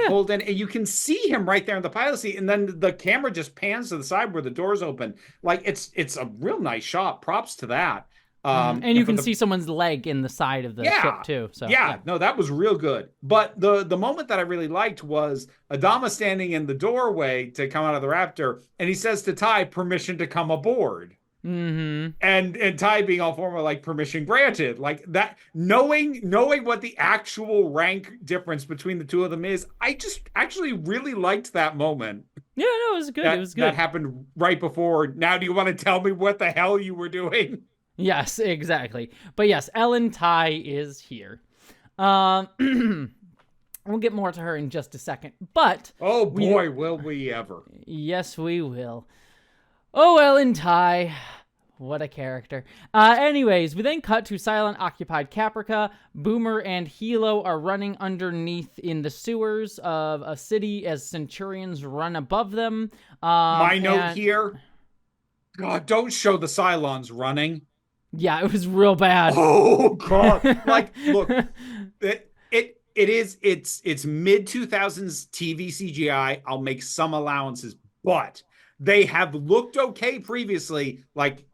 pulled in, and you can see him right there in the pilot seat, and then the camera just pans to the side where the doors open. Like, it's a real nice shot. Props to that. And you can see someone's leg in the side of the ship too. So no, that was real good. But the moment that I really liked was Adama standing in the doorway to come out of the Raptor, and he says to Tigh, permission to come aboard. And Tigh being all formal, like, permission granted. Like that, knowing what the actual rank difference between the two of them is, I just actually really liked that moment. Yeah, no, it was good. It was good. That happened right before. Now, do you want to tell me what the hell you were doing? Yes, exactly. But yes, Ellen Tigh is here. We'll get more to her in just a second. But oh boy, will we ever. Yes, we will. Oh, Ellen Tigh. What a character. Anyways, we then cut to Cylon-occupied Caprica. Boomer and Hilo are running underneath in the sewers of a city as Centurions run above them. My note here, God, don't show the Cylons running. Yeah, it was real bad. Oh God! Like, look, it's mid 2000s TV CGI. I'll make some allowances, but they have looked okay previously, like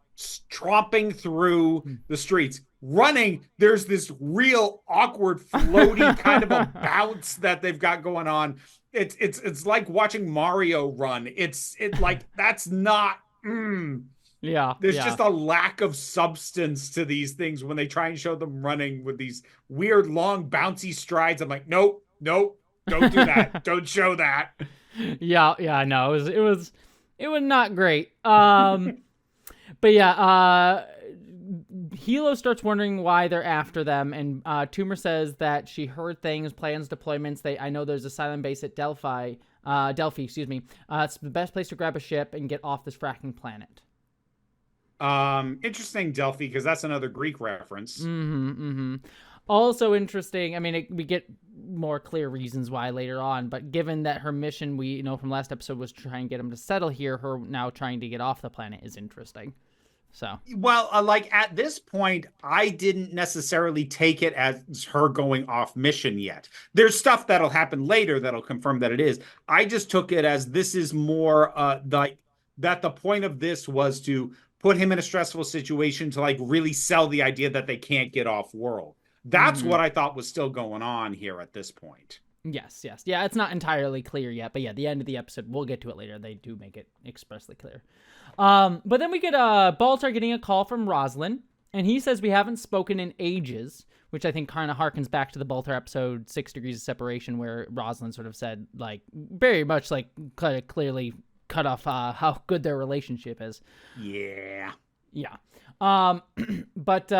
tromping through the streets. Running, there's this real awkward, floaty kind of a bounce that they've got going on. It's like watching Mario run. It's like that's not. Yeah. There's just a lack of substance to these things when they try and show them running with these weird, long, bouncy strides. I'm like, nope, don't do that. Don't show that. Yeah, no, it was not great. But yeah, Hilo starts wondering why they're after them, and Toomer says that she heard things, plans, deployments. I know there's a Cylon base at Delphi, excuse me. It's the best place to grab a ship and get off this fracking planet. Interesting, Delphi, because that's another Greek reference. Also interesting, I mean, we get more clear reasons why later on, but given that her mission, we know from last episode, was to try and get him to settle here, her now trying to get off the planet is interesting. So, well, like at this point, I didn't necessarily take it as her going off mission yet. There's stuff that'll happen later that'll confirm that it is. I just took it as this is more that the point of this was to put him in a stressful situation to like really sell the idea that they can't get off world. That's what I thought was still going on here at this point. Yes. Yeah, it's not entirely clear yet, but yeah, the end of the episode, we'll get to it later. They do make it expressly clear. But then we get Baltar getting a call from Roslin, and he says we haven't spoken in ages, which I think kind of harkens back to the Baltar episode 6 Degrees of Separation, where Roslin sort of said, like, very much like kind of clearly cut off how good their relationship is. Yeah. Yeah. But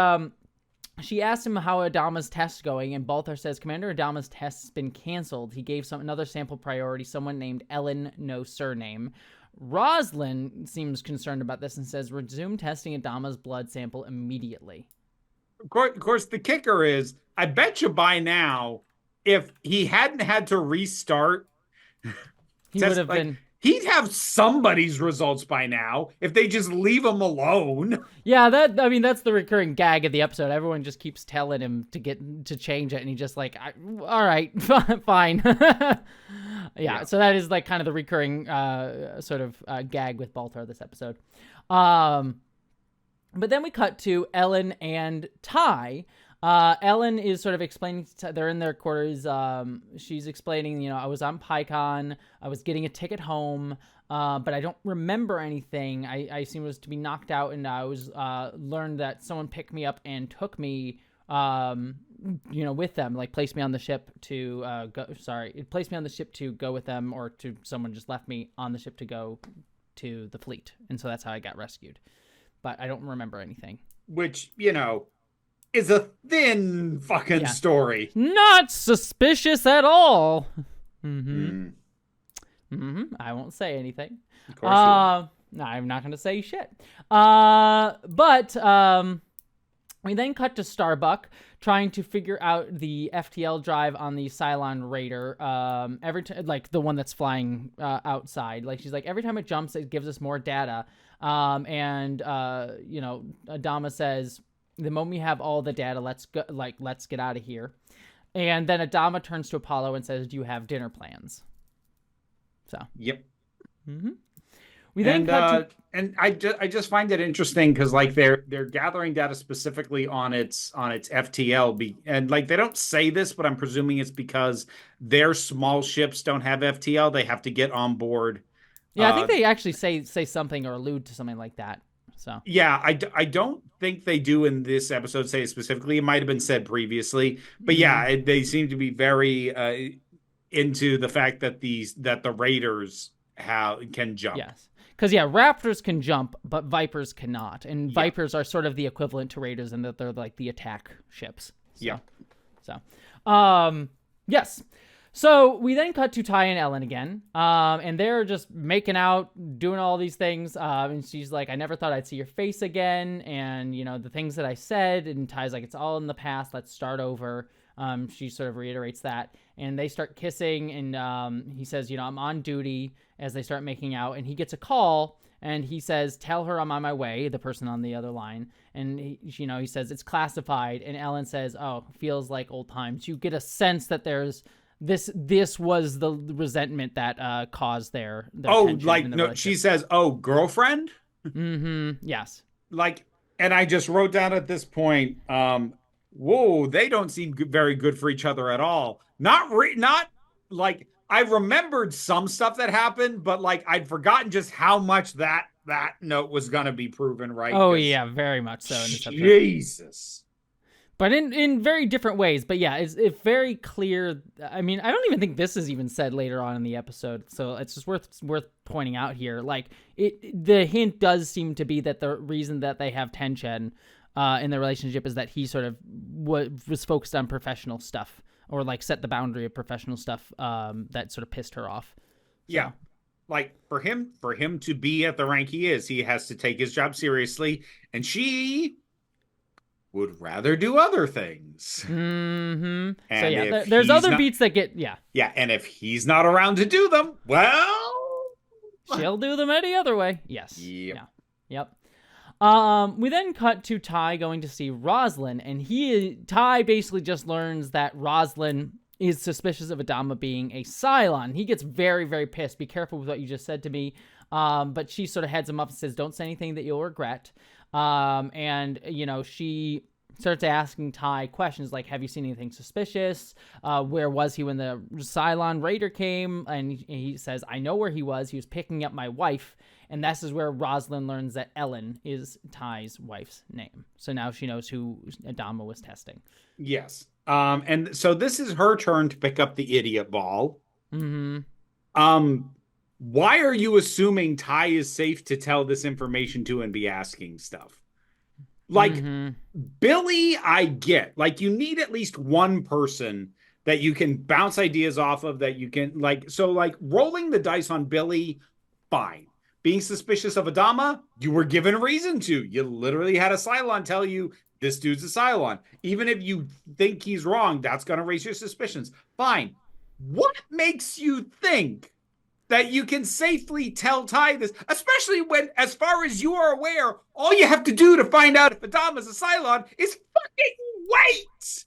she asked him how Adama's test's going, and Baltar says Commander Adama's test's been canceled. He gave another sample priority, someone named Ellen, no surname. Roslin seems concerned about this and says resume testing Adama's blood sample immediately. Of course, the kicker is, I bet you by now, if he hadn't had to restart, he would have been... He'd have somebody's results by now if they just leave him alone. Yeah, that's the recurring gag of the episode. Everyone just keeps telling him to change it, and he just like, all right, fine. Yeah, so that is like kind of the recurring sort of gag with Baltar this episode. But then we cut to Ellen and Tigh. Ellen is sort of explaining, they're in their quarters. She's explaining, I was on PyCon, I was getting a ticket home, but I don't remember anything. I seem to be knocked out, and I was learned that someone picked me up and took me, with them, like placed me on the ship to placed me on the ship to go with them, or to someone just left me on the ship to go to the fleet. And so that's how I got rescued. But I don't remember anything. Which, is a thin fucking story. Not suspicious at all. I won't say anything. Of course you won't. No, I'm not going to say shit. But we then cut to Starbuck trying to figure out the FTL drive on the Cylon Raider. Every like the one that's flying outside. Like, she's like, every time it jumps, it gives us more data. Adama says, the moment we have all the data, let's go, let's get out of here. And then Adama turns to Apollo and says, do you have dinner plans? So. Yep. We then cut to... And I just find it interesting because like they're gathering data specifically on its FTL, and like they don't say this, but I'm presuming it's because their small ships don't have FTL. They have to get on board. Yeah, I think they actually say something or allude to something like that. So yeah, I don't think they do in this episode say it specifically. It might have been said previously, but yeah, they seem to be very into the fact that the Raiders can jump. Yes, because Raptors can jump, but Vipers cannot, and Vipers are sort of the equivalent to Raiders in that they're like the attack ships. So. Yes. So we then cut to Tigh and Ellen again, and they're just making out, doing all these things, and she's like, I never thought I'd see your face again, and, the things that I said, and Ty's like, it's all in the past, let's start over. She sort of reiterates that, and they start kissing, and he says, I'm on duty, as they start making out, and he gets a call, and he says, tell her I'm on my way, the person on the other line, and he says, it's classified, and Ellen says, oh, feels like old times. You get a sense that there's... This was the resentment that caused their tension in the relationship. She says, oh, girlfriend? Yes. Like, and I just wrote down at this point, whoa, they don't seem very good for each other at all. Not like, I remembered some stuff that happened, but like I'd forgotten just how much that note was going to be proven right. Oh yeah, very much so. In this episode. Jesus. But in very different ways. But yeah, it's very clear. I mean, I don't even think this is even said later on in the episode. So it's just worth pointing out here. Like, the hint does seem to be that the reason that they have tension in the relationship is that he sort of was focused on professional stuff, or like set the boundary of professional stuff that sort of pissed her off. So. Yeah. Like for him to be at the rank he is, he has to take his job seriously, and she would rather do other things. And so yeah, there's other beats that get and if he's not around to do them, well, she'll do them any other way. Yes. Yep. Yep. We then cut to Tigh going to see Roslin, and Tigh basically just learns that Roslin is suspicious of Adama being a Cylon. He gets very, very pissed. Be careful with what you just said to me. But she sort of heads him up and says, don't say anything that you'll regret. And, she starts asking Tigh questions like, have you seen anything suspicious? Where was he when the Cylon raider came? And he says, I know where he was. He was picking up my wife. And this is where Rosalind learns that Ellen is Tigh's wife's name. So now she knows who Adama was testing. Yes. And so this is her turn to pick up the idiot ball. Mm-hmm. Why are you assuming Tigh is safe to tell this information to and be asking stuff? Like, Billy, I get. Like, you need at least one person that you can bounce ideas off of, that you can, like, so, like, rolling the dice on Billy, fine. Being suspicious of Adama, you were given reason to. You literally had a Cylon tell you, this dude's a Cylon. Even if you think he's wrong, that's going to raise your suspicions. Fine. What makes you think that you can safely tell Tigh this, especially when, as far as you are aware, all you have to do to find out if Adama's a Cylon is fucking wait!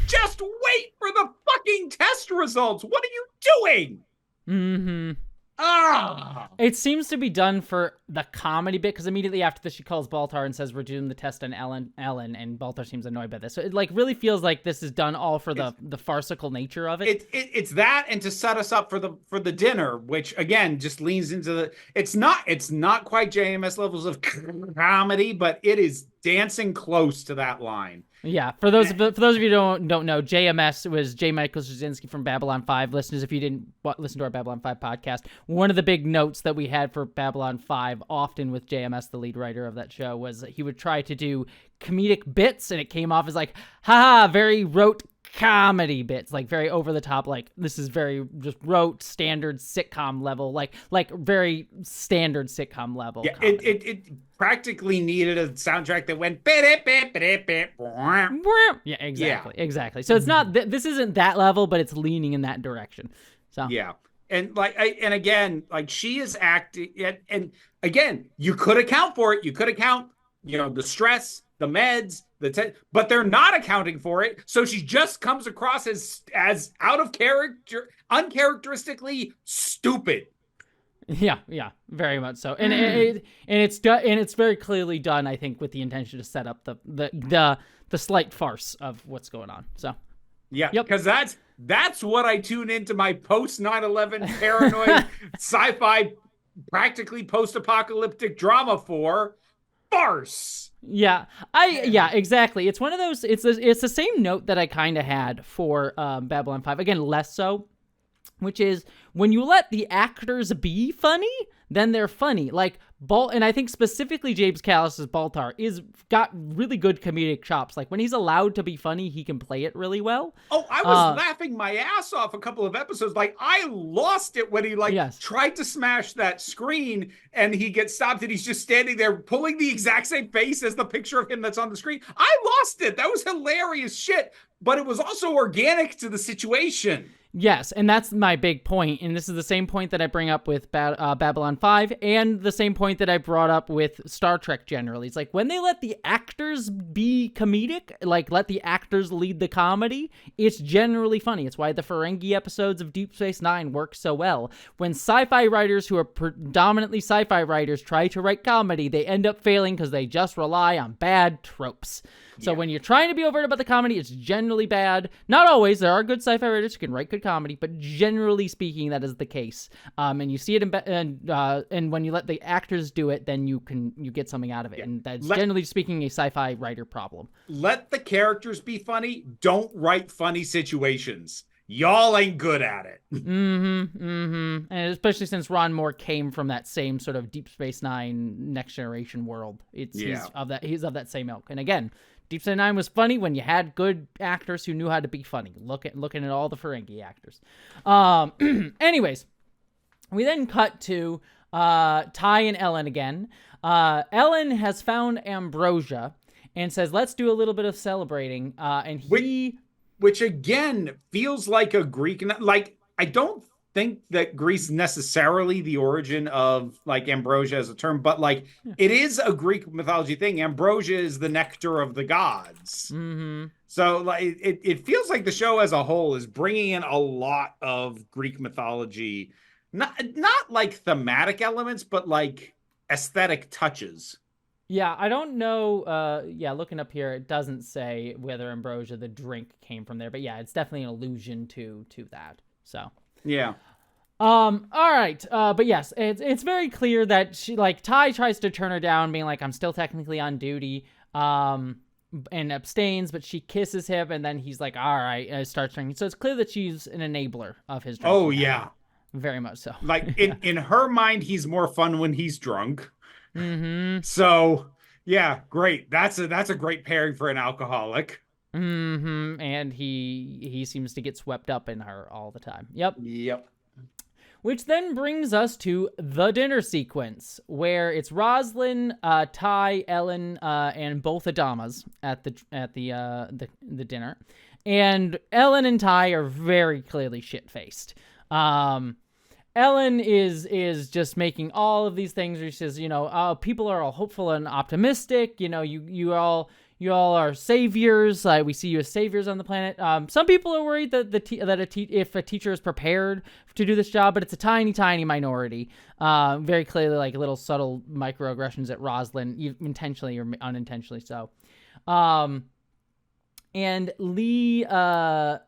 Just wait for the fucking test results! What are you doing? Mm-hmm. Ah! It seems to be done for the comedy bit, because immediately after this, she calls Baltar and says, we're doing the test on Ellen, and Baltar seems annoyed by this. So it, like, really feels like this is done all for the farcical nature of it. It's that, and to set us up for the dinner, which, again, just leans into the... It's not quite JMS levels of comedy, but it is dancing close to that line. Yeah, for those of you who don't know, JMS was J. Michael Straczynski from Babylon 5. Listeners, if you didn't listen to our Babylon 5 podcast, one of the big notes that we had for Babylon 5, often with JMS, the lead writer of that show, was that he would try to do comedic bits, and it came off as like, haha, very rote comedy bits, like very over the top, like this is very just rote standard sitcom level, like very standard sitcom level. Yeah, it practically needed a soundtrack that went. Yeah, exactly. So it's not this isn't that level, but it's leaning in that direction. So yeah, and and again, like she is acting, and again, you could account for it. You could account, the stress, the meds, but they're not accounting for it. So she just comes across as out of character, uncharacteristically stupid. Yeah, very much so. And it's very clearly done, I think, with the intention to set up the slight farce of what's going on. So yeah, because that's what I tune into my post 9/11 paranoid sci-fi, practically post-apocalyptic drama for. Farce. Yeah, exactly. It's one of those. It's the same note that I kind of had for Babylon 5. Again, less so, which is when you let the actors be funny, then they're funny. Like and I think specifically James Callis's Baltar got really good comedic chops. Like when he's allowed to be funny, he can play it really well. Oh, I was laughing my ass off a couple of episodes. Like I lost it when he tried to smash that screen and he gets stopped and he's just standing there pulling the exact same face as the picture of him that's on the screen. I lost it. That was hilarious shit, but it was also organic to the situation. Yes, and that's my big point, and this is the same point that I bring up with Babylon 5, and the same point that I brought up with Star Trek generally. It's like, when they let the actors be comedic, like, let the actors lead the comedy, it's generally funny. It's why the Ferengi episodes of Deep Space Nine work so well. When sci-fi writers who are predominantly sci-fi writers try to write comedy, they end up failing because they just rely on bad tropes. So when you're trying to be overt about the comedy, it's generally bad. Not always. There are good sci-fi writers who can write good comedy, but generally speaking, that is the case. And you see it and when you let the actors do it, then you get something out of it. And that's generally speaking a sci-fi writer problem. Let the characters be funny. Don't write funny situations. Y'all ain't good at it. And especially since Ron Moore came from that same sort of Deep Space Nine Next Generation world. He's of that same ilk. And again, Deep Space Nine was funny when you had good actors who knew how to be funny. Looking at all the Ferengi actors. Anyways, we then cut to Tigh and Ellen again. Ellen has found ambrosia and says, let's do a little bit of celebrating. Which again feels like a Greek, like I don't think that Greece necessarily the origin of like ambrosia as a term, but like it is a Greek mythology thing. Ambrosia is the nectar of the gods. So like it feels like the show as a whole is bringing in a lot of Greek mythology, not like thematic elements, but like aesthetic touches. Yeah, I don't know. Yeah, looking up here, it doesn't say whether ambrosia, the drink, came from there, but yeah, it's definitely an allusion to that. So Yeah. all right. But yes, it's very clear that she, like, Tigh tries to turn her down, being like, I'm still technically on duty, and abstains, but she kisses him, and then he's like, all right, and starts drinking. So it's clear that she's an enabler of his drinking. Oh yeah. Very much so. Like in her mind, he's more fun when he's drunk. Mm-hmm. So yeah, great. That's a great pairing for an alcoholic. Mm-hmm. And he seems to get swept up in her all the time. Yep. Yep. Which then brings us to the dinner sequence, where it's Roslyn, Tigh, Ellen, and both Adamas at the dinner, and Ellen and Tigh are very clearly shit-faced. Ellen is just making all of these things where she says, people are all hopeful and optimistic. You all are saviors. We see you as saviors on the planet. Some people are worried that if a teacher is prepared to do this job, but it's a tiny, tiny minority. Very clearly, like little subtle microaggressions at Roslyn, intentionally or unintentionally so. And Lee, then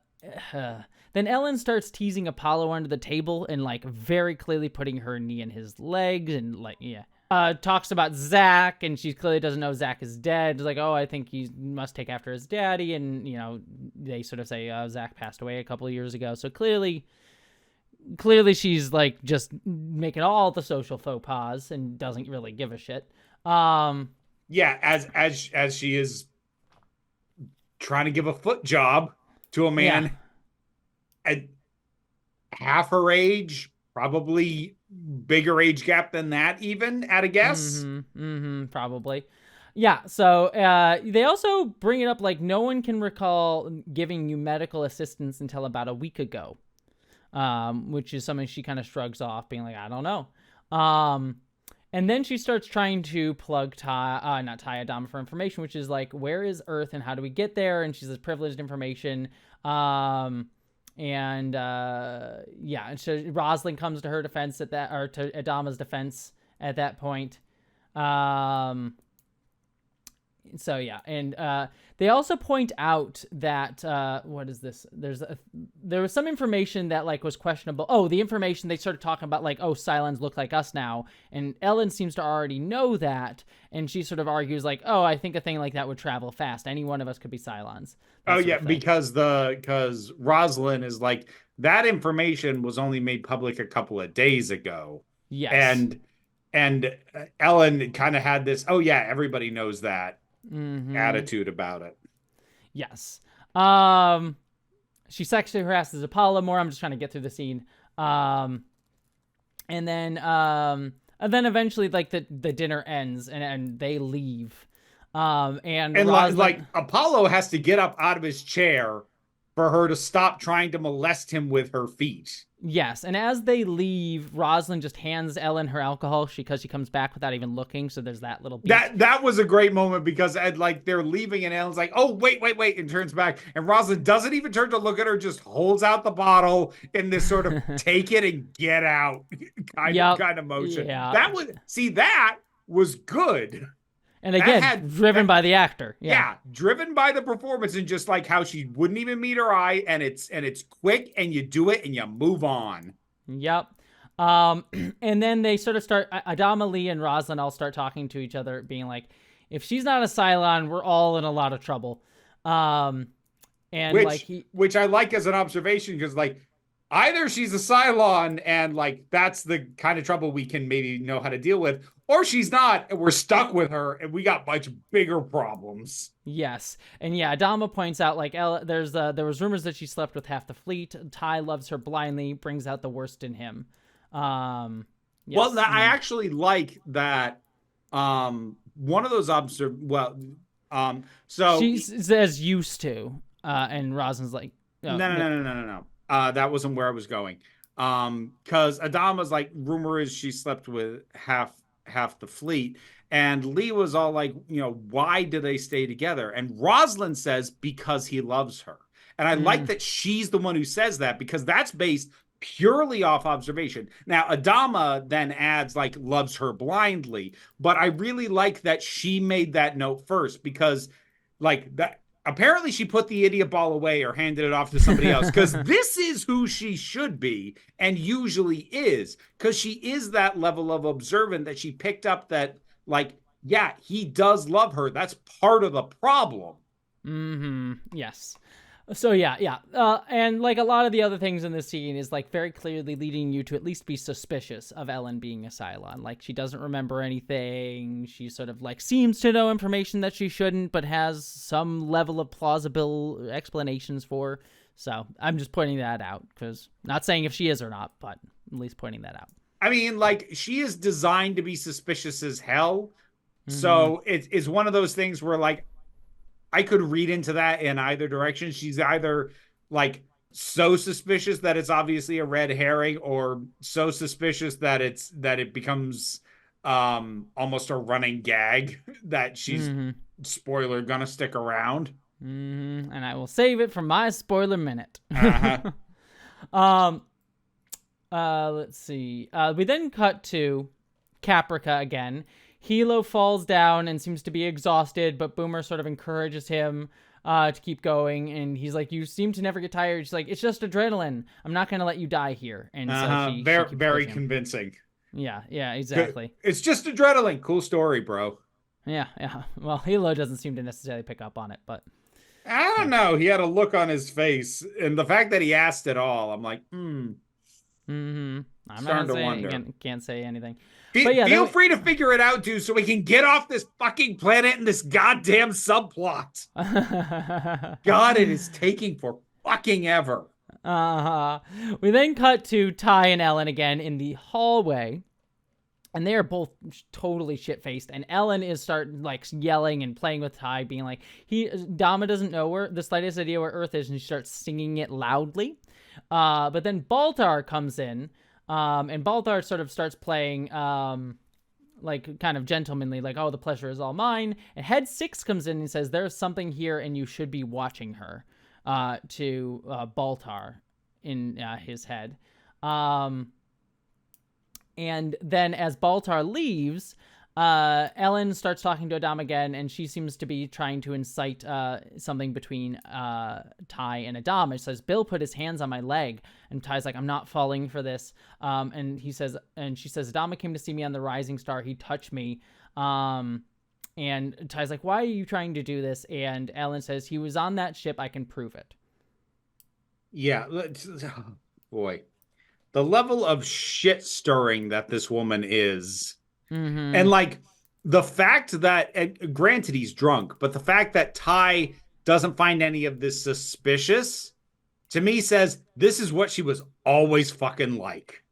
Ellen starts teasing Apollo under the table and like very clearly putting her knee in his legs and like, yeah. Talks about Zach, and she clearly doesn't know Zach is dead. Like, oh, I think he must take after his daddy. And, they sort of say, Zach passed away a couple of years ago. So clearly she's like just making all the social faux pas and doesn't really give a shit. Yeah, as she is trying to give a foot job to a man at half her age, probably bigger age gap than that, even at a guess. Probably. Yeah. So they also bring it up like no one can recall giving you medical assistance until about a week ago, which is something she kind of shrugs off, being like, I don't know. And then she starts trying to plug not Tigh, Adama for information, which is like, where is Earth and how do we get there? And she says privileged information. And so Roslyn comes to her defense to Adama's defense at that point. So yeah, and they also point out that what is this? There was some information that like was questionable. Oh, the information they started talking about, like, oh, Cylons look like us now, and Ellen seems to already know that, and she sort of argues like, oh, I think a thing like that would travel fast. Any one of us could be Cylons. Oh yeah, because Roslyn is like, that information was only made public a couple of days ago. Yes, and Ellen kind of had this, oh yeah, everybody knows that. Attitude about it. Yes. She sexually harasses Apollo more. I'm just trying to get through the scene. And then eventually like the dinner ends and they leave. And Roslyn... like Apollo has to get up out of his chair for her to stop trying to molest him with her feet. Yes, and as they leave, Roslyn just hands Ellen her alcohol because she comes back without even looking. So there's that little beat. That was a great moment because like they're leaving and Ellen's like, oh, wait, and turns back. And Roslyn doesn't even turn to look at her, just holds out the bottle in this sort of take it and get out kind of motion. Yeah. That was good. And again, driven by the actor. Yeah, driven by the performance and just like how she wouldn't even meet her eye, and it's quick and you do it and you move on. Yep. And then they sort of start, Adama, Lee, and Roslyn all start talking to each other, being like, if she's not a Cylon, we're all in a lot of trouble. Which I like as an observation, because like either she's a Cylon and like that's the kind of trouble we can maybe know how to deal with, or she's not, and we're stuck with her, and we got much bigger problems. Yes, and yeah, Adama points out like there was rumors that she slept with half the fleet. Tigh loves her blindly, brings out the worst in him. Yes. Well, I actually like that. One of those so she says used to, and Roslyn's like, oh, no. That wasn't where I was going. Because Adama's like, rumor is she slept with half the fleet, and Lee was all like, why do they stay together? And Roslyn says because he loves her. And I like that she's the one who says that, because that's based purely off observation. Now, Adama then adds like loves her blindly, but I really like that she made that note first because like that apparently she put the idiot ball away or handed it off to somebody else because this is who she should be and usually is because she is that level of observant that she picked up that like, yeah, he does love her. That's part of the problem. Yes. So yeah. And like a lot of the other things in this scene is like very clearly leading you to at least be suspicious of Ellen being a Cylon. Like she doesn't remember anything. She sort of like seems to know information that she shouldn't, but has some level of plausible explanations for. So I'm just pointing that out because not saying if she is or not, but at least pointing that out. I mean, like she is designed to be suspicious as hell. So it's one of those things where like I could read into that in either direction. She's either like so suspicious that it's obviously a red herring or so suspicious that it becomes almost a running gag that she's spoiler gonna stick around. And I will save it for my spoiler minute. Let's see. We then cut to Caprica again. Hilo falls down and seems to be exhausted, but Boomer sort of encourages him to keep going. And he's like, you seem to never get tired. She's like, it's just adrenaline. I'm not going to let you die here. And so she very convincing. Yeah, exactly. It's just adrenaline. Cool story, bro. Yeah. Well, Hilo doesn't seem to necessarily pick up on it, but... I don't know. He had a look on his face. And the fact that he asked it all, I'm like, I'm starting to wonder. Can't say anything. Feel free to figure it out, dude, so we can get off this fucking planet and this goddamn subplot. God, it is taking for fucking ever. We then cut to Tigh and Ellen again in the hallway. And they are both totally shit-faced. And Ellen is starting like yelling and playing with Tigh, being like, Dama doesn't know where the slightest idea where Earth is, and she starts singing it loudly. But then Baltar comes in. And Baltar sort of starts playing, like kind of gentlemanly, like, oh, the pleasure is all mine. And Head 6 comes in and says, there's something here and you should be watching her, to Baltar in his head. And then as Baltar leaves, Ellen starts talking to Adam again, and she seems to be trying to incite something between Tigh and Adam. It says, Bill put his hands on my leg, and Ty's like, I'm not falling for this. And she says, Adama came to see me on the Rising Star. He touched me. And Ty's like, why are you trying to do this? And Ellen says, he was on that ship. I can prove it. Yeah. Boy. The level of shit stirring that this woman is. And like the fact that, granted he's drunk, but the fact that Tigh doesn't find any of this suspicious, to me says this is what she was always fucking like.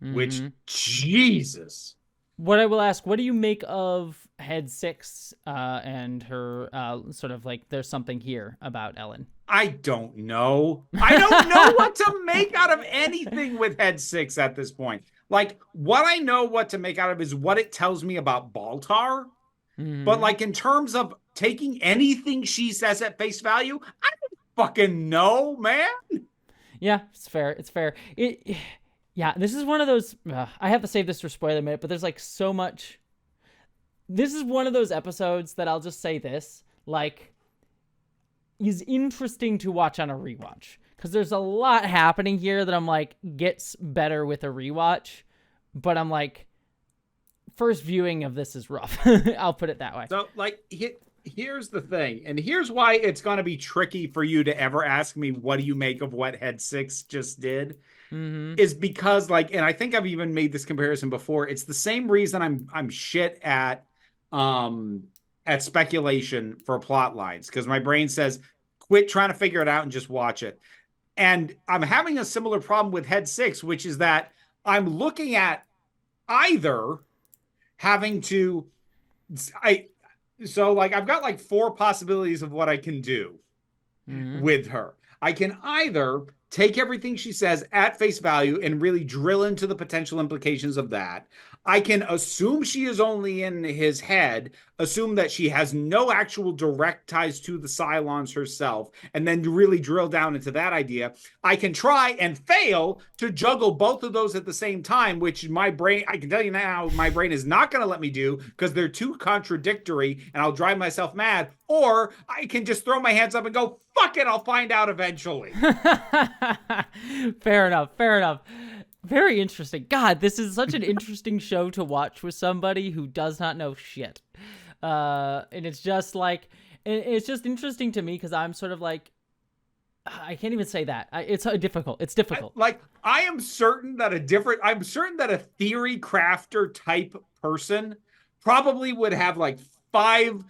Which, Jesus. What I will ask, what do you make of Head 6 and her sort of like, there's something here about Ellen? I don't know. I don't know what to make out of anything with Head 6 at this point. Like, what I know what to make out of is what it tells me about Baltar. But, like, in terms of taking anything she says at face value, I don't fucking know, man. Yeah, it's fair. It's fair. Yeah, this is one of those... I have to save this for spoiler minute, but there's, like, so much... This is one of those episodes that I'll just say this, like, is interesting to watch on a rewatch. Because there's a lot happening here that I'm like, gets better with a rewatch. But I'm like, first viewing of this is rough. I'll put it that way. So, like, here's the thing. And here's why it's going to be tricky for you to ever ask me, what do you make of what Head 6 just did? Is because, like, and I think I've even made this comparison before. It's the same reason I'm shit at speculation for plot lines. Because my brain says, quit trying to figure it out and just watch it. And I'm having a similar problem with Head 6, which is that I'm looking at either having to, so like I've got like 4 possibilities of what I can do with her. I can either take everything she says at face value and really drill into the potential implications of that. I can assume she is only in his head, assume that she has no actual direct ties to the Cylons herself, and then really drill down into that idea. I can try and fail to juggle both of those at the same time, which my brain, I can tell you now, my brain is not going to let me do because they're too contradictory and I'll drive myself mad. Or I can just throw my hands up and go, fuck it, I'll find out eventually. Fair enough. Fair enough. Very interesting. God, this is such an interesting show to watch with somebody who does not know shit. And it's just like, it's just interesting to me because I'm sort of like, I can't even say that. It's difficult. It's difficult. I'm certain that a theory crafter type person probably would have like 5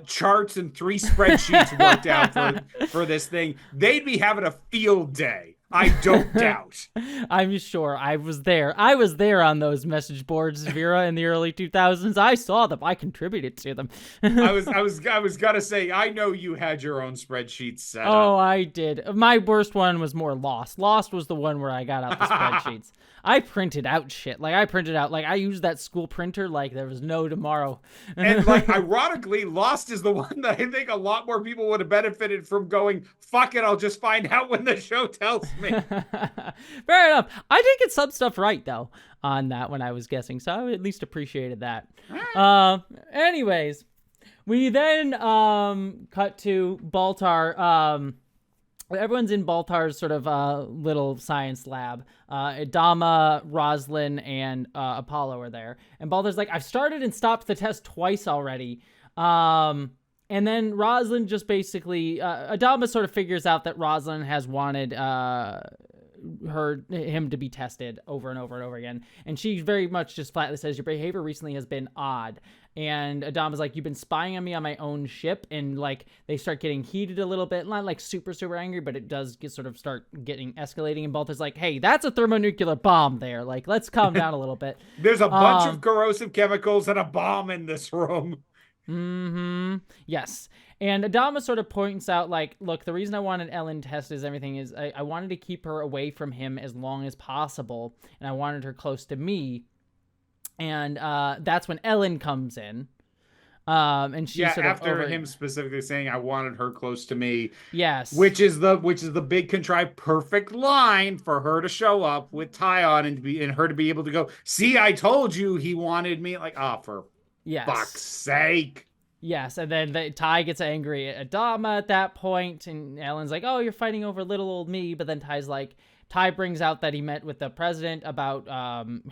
charts and 3 spreadsheets worked out for this thing. They'd be having a field day. I don't doubt. I'm sure. I was there. I was there on those message boards, Vera, in the early 2000s. I saw them. I contributed to them. I was gonna say, I know you had your own spreadsheet set up. Oh, I did. My worst one was more Lost. Lost was the one where I got out the spreadsheets. I printed out shit. I used that school printer like there was no tomorrow. And ironically, Lost is the one that I think a lot more people would have benefited from going, fuck it, I'll just find out when the show tells me. Fair enough. I did get some stuff right, though, on that when I was guessing, so I at least appreciated that. Anyways, we then cut to Baltar. Everyone's in Baltar's sort of little science lab. Adama, Roslin, and Apollo are there. And Baltar's like, I've started and stopped the test twice already. And then Roslin just basically... Adama sort of figures out that Roslin has wanted him to be tested over and over and over again. And she very much just flatly says, your behavior recently has been odd. And Adama's like, you've been spying on me on my own ship. And they start getting heated a little bit, not super, super angry, but it does start getting escalating. And Baltar's like, hey, that's a thermonuclear bomb there. Let's calm down a little bit. There's a bunch of corrosive chemicals and a bomb in this room. Mm-hmm. Yes. And Adama sort of points out, look, the reason I wanted Ellen tested is everything is I wanted to keep her away from him as long as possible. And I wanted her close to me. And that's when Ellen comes in. And she's sort of after him specifically saying, I wanted her close to me. Yes. Which is the big contrived perfect line for her to show up with Tigh on and her to be able to go, see, I told you he wanted me. For fuck's sake. Yes, and then Tigh gets angry at Adama at that point, and Ellen's like, oh, you're fighting over little old me, but then Tigh brings out that he met with the president about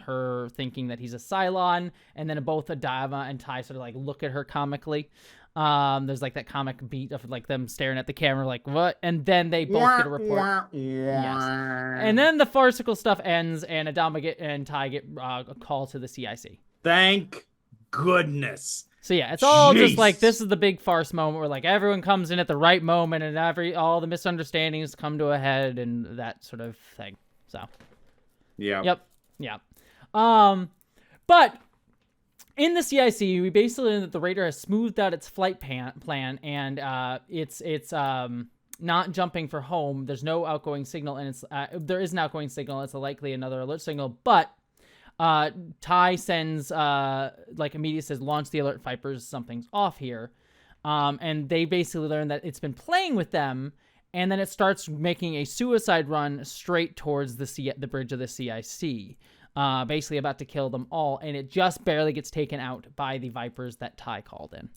her thinking that he's a Cylon, and then both Adama and Tigh sort of look at her comically. There's that comic beat of them staring at the camera like, what? And then they both get a report. Yes. And then the farcical stuff ends, and Adama and Tigh get a call to the CIC. Thank goodness. So yeah, it's all just this is the big farce moment where everyone comes in at the right moment and all the misunderstandings come to a head and that sort of thing. So yeah. Yep. But in the CIC, we basically learn that the Raider has smoothed out its flight plan and it's not jumping for home. There's no outgoing signal and there is an outgoing signal. It's likely another alert signal, but Tigh sends immediately says launch the alert Vipers, something's off here, and they basically learn that it's been playing with them, and then it starts making a suicide run straight towards the bridge of the CIC, basically about to kill them all, and it just barely gets taken out by the Vipers that Tigh called in.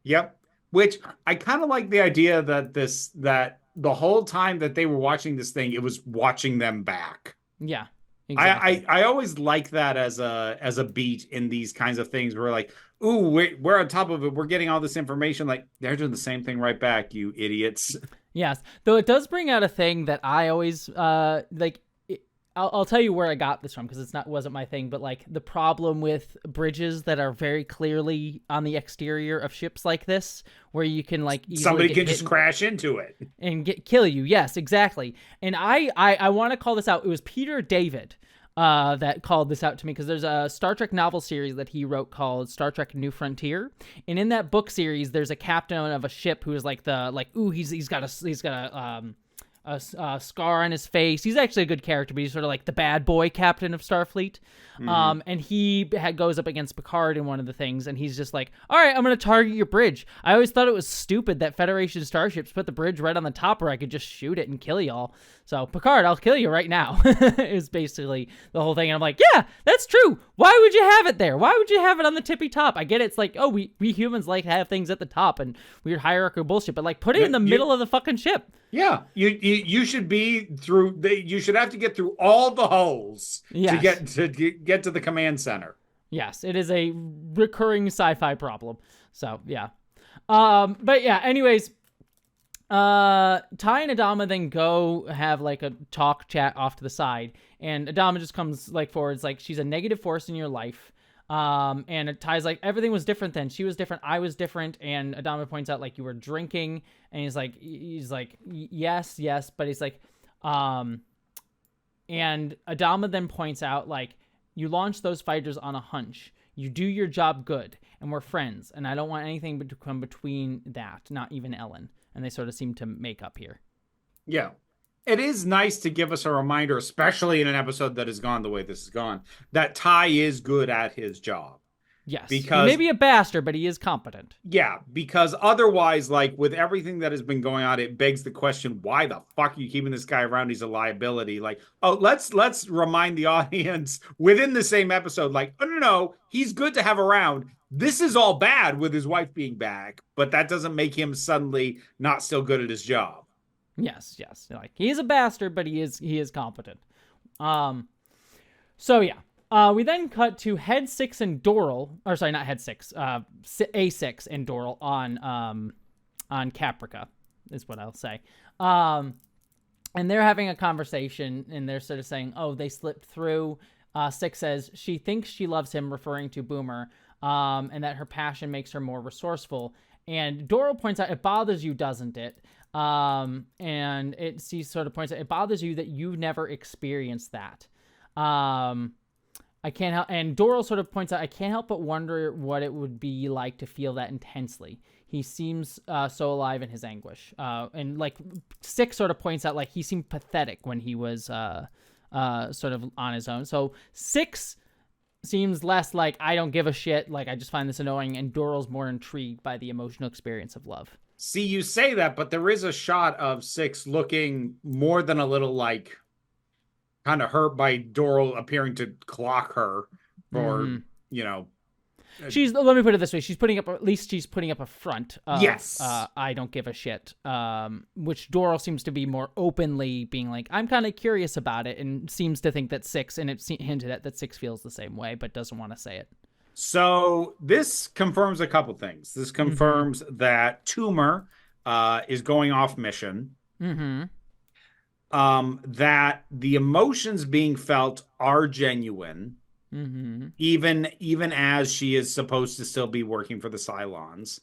Yep, which I kind of like the idea that the whole time that they were watching this thing, it was watching them back. Yeah. Exactly. I always like that as a beat in these kinds of things where ooh, we're on top of it. We're getting all this information. They're doing the same thing right back, you idiots. Yes. Though it does bring out a thing that I always I'll tell you where I got this from because wasn't my thing, but the problem with bridges that are very clearly on the exterior of ships like this, where you can easily somebody can just crash into it and kill you. Yes, exactly. And I want to call this out. It was Peter David that called this out to me because there's a Star Trek novel series that he wrote called Star Trek New Frontier, and in that book series, there's a captain of a ship who is ooh, he's got a scar on his face. He's actually a good character, but he's sort of like the bad boy captain of Starfleet. And he goes up against Picard in one of the things, and he's just like, all right, I'm going to target your bridge. I always thought it was stupid that Federation starships put the bridge right on the top where I could just shoot it and kill y'all. So, Picard, I'll kill you right now, is basically the whole thing. And I'm like, yeah, that's true. Why would you have it there? Why would you have it on the tippy top? I get it. It's like, oh, we humans like to have things at the top and weird hierarchical bullshit, but like put it in the middle of the fucking ship. Yeah, you should be through. You should have to get through all the holes to get to the command center. Yes, it is a recurring sci-fi problem. So yeah, but yeah. Anyways, Tigh and Adama then go have like a chat off to the side, and Adama just comes like forward. It's like, she's a negative force in your life. And Tigh's like, everything was different then. She was different. I was different. And Adama points out, like, you were drinking. And he's like, yes. But he's like, and Adama then points out, like, you launched those fighters on a hunch. You do your job good. And we're friends. And I don't want anything to come between that. Not even Ellen. And they sort of seem to make up here. Yeah. It is nice to give us a reminder, especially in an episode that has gone the way this has gone, that Tigh is good at his job. Yes. Because he may be a bastard, but he is competent. Yeah, because otherwise, like, with everything that has been going on, it begs the question, why the fuck are you keeping this guy around? He's a liability. Like, oh, let's remind the audience within the same episode, like, oh, no, he's good to have around. This is all bad with his wife being back, but that doesn't make him suddenly not still good at his job. Yes. Like, he is a bastard, but he is competent. So yeah. We then cut to Head 6 and Doral, or sorry, not Head 6, A6 and Doral on Caprica, is what I'll say. And they're having a conversation, and they're sort of saying, oh, they slipped through. 6 says she thinks she loves him, referring to Boomer, and that her passion makes her more resourceful. And Doral points out, it bothers you, doesn't it? And she sort of points out, it bothers you that you've never experienced that. I can't help, and Doral sort of points out, I can't help but wonder what it would be like to feel that intensely. He seems so alive in his anguish. And like 6 sort of points out, like, he seemed pathetic when he was sort of on his own. So 6 seems less like, I don't give a shit, like, I just find this annoying, and Doral's more intrigued by the emotional experience of love. See, you say that, but there is a shot of 6 looking more than a little, like, kind of hurt by Doral appearing to clock her for, you know. Let me put it this way. She's putting up a front of, yes. I don't give a shit, which Doral seems to be more openly being like, I'm kind of curious about it, and seems to think that 6, and it's hinted at that 6 feels the same way, but doesn't want to say it. So this confirms a couple things. This confirms that Toomer is going off mission. That the emotions being felt are genuine, even as she is supposed to still be working for the Cylons.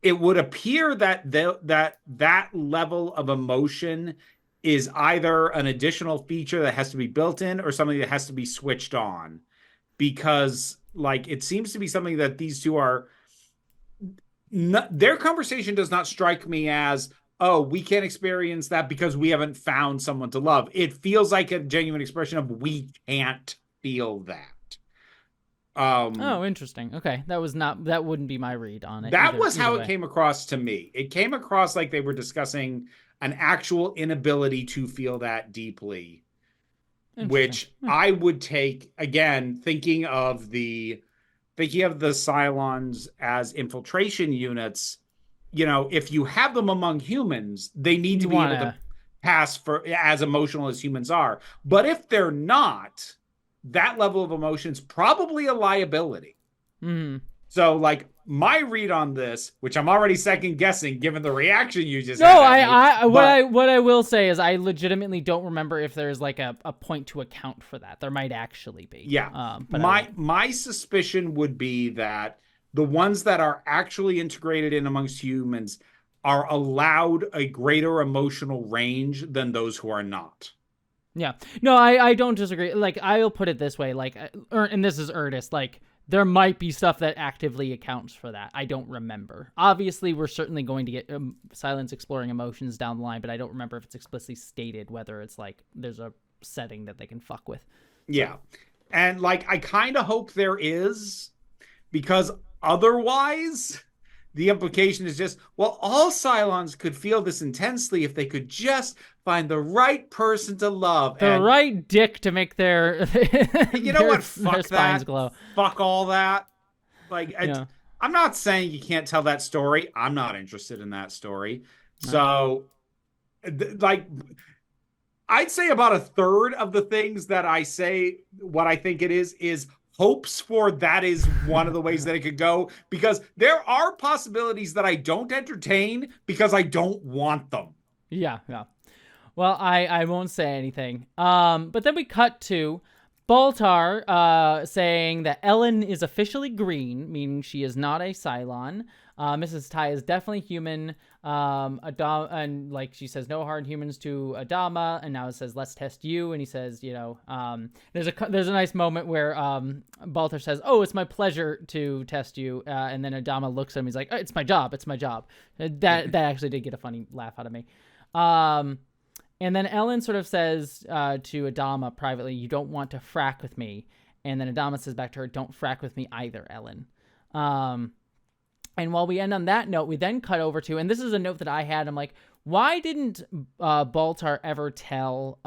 It would appear that that level of emotion is either an additional feature that has to be built in or something that has to be switched on. Because, like, it seems to be something that these two are... their conversation does not strike me as, oh, we can't experience that because we haven't found someone to love. It feels like a genuine expression of, we can't feel that. Oh, interesting. Okay, that wouldn't be my read on it. That was how it came across to me. It came across like they were discussing an actual inability to feel that deeply. Which I would take, again, thinking of the Cylons as infiltration units. You know, if you have them among humans, they need to be able to pass for as emotional as humans are. But if they're not, that level of emotion is probably a liability. So, like, my read on this, which I'm already second guessing given the reaction you just had. What I will say is I legitimately don't remember if there's like a point to account for that. There might actually be. Yeah. But my suspicion would be that the ones that are actually integrated in amongst humans are allowed a greater emotional range than those who are not. Yeah. No, I don't disagree. Like, I'll put it this way, like, and this is Ernest, like, there might be stuff that actively accounts for that. I don't remember. Obviously, we're certainly going to get Cylons exploring emotions down the line, but I don't remember if it's explicitly stated whether it's like there's a setting that they can fuck with. Yeah. And like, I kind of hope there is, because otherwise the implication is just, well, all Cylons could feel this intensely if they could just find the right person to love. The right dick to make their you know what? Fuck spines that. Glow. Fuck all that. Like, Yeah. I'm not saying you can't tell that story. I'm not interested in that story. So, like, I'd say about a third of the things that I say, what I think it is hopes for that is one of the ways that it could go, because there are possibilities that I don't entertain because I don't want them. Yeah. Well, I won't say anything. But then we cut to Baltar saying that Ellen is officially green, meaning she is not a Cylon. Mrs. Tigh is definitely human. And like she says, no hard humans to Adama, and now it says, let's test you. And he says, there's a nice moment where Baltar says, oh, it's my pleasure to test you. And then Adama looks at him. He's like, oh, it's my job. That actually did get a funny laugh out of me. And then Ellen sort of says to Adama privately, you don't want to frack with me. And then Adama says back to her, don't frack with me either, Ellen. And while we end on that note, we then cut over to, and this is a note that I had, I'm like, why didn't Baltar ever tell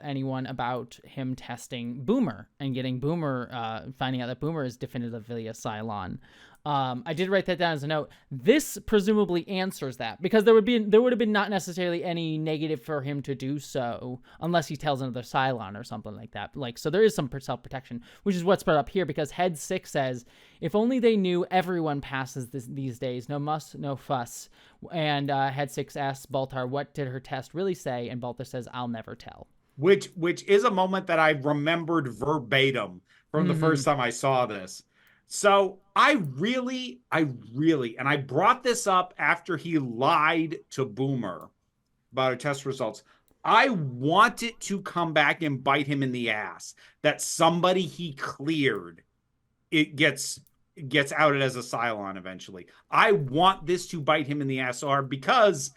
anyone about him testing Boomer and getting Boomer, finding out that Boomer is definitively a Cylon? I did write that down as a note. This presumably answers that, because there would have been not necessarily any negative for him to do so unless he tells another Cylon or something like that. Like, so there is some self-protection, which is what's brought up here, because Head 6 says, if only they knew everyone passes these days, no muss, no fuss. And Head 6 asks Baltar, what did her test really say? And Baltar says, I'll never tell. Which is a moment that I remembered verbatim from the first time I saw this. So I really, and I brought this up after he lied to Boomer about her test results. I want it to come back and bite him in the ass that somebody he cleared, it gets outed as a Cylon eventually. I want this to bite him in the ass so hard, because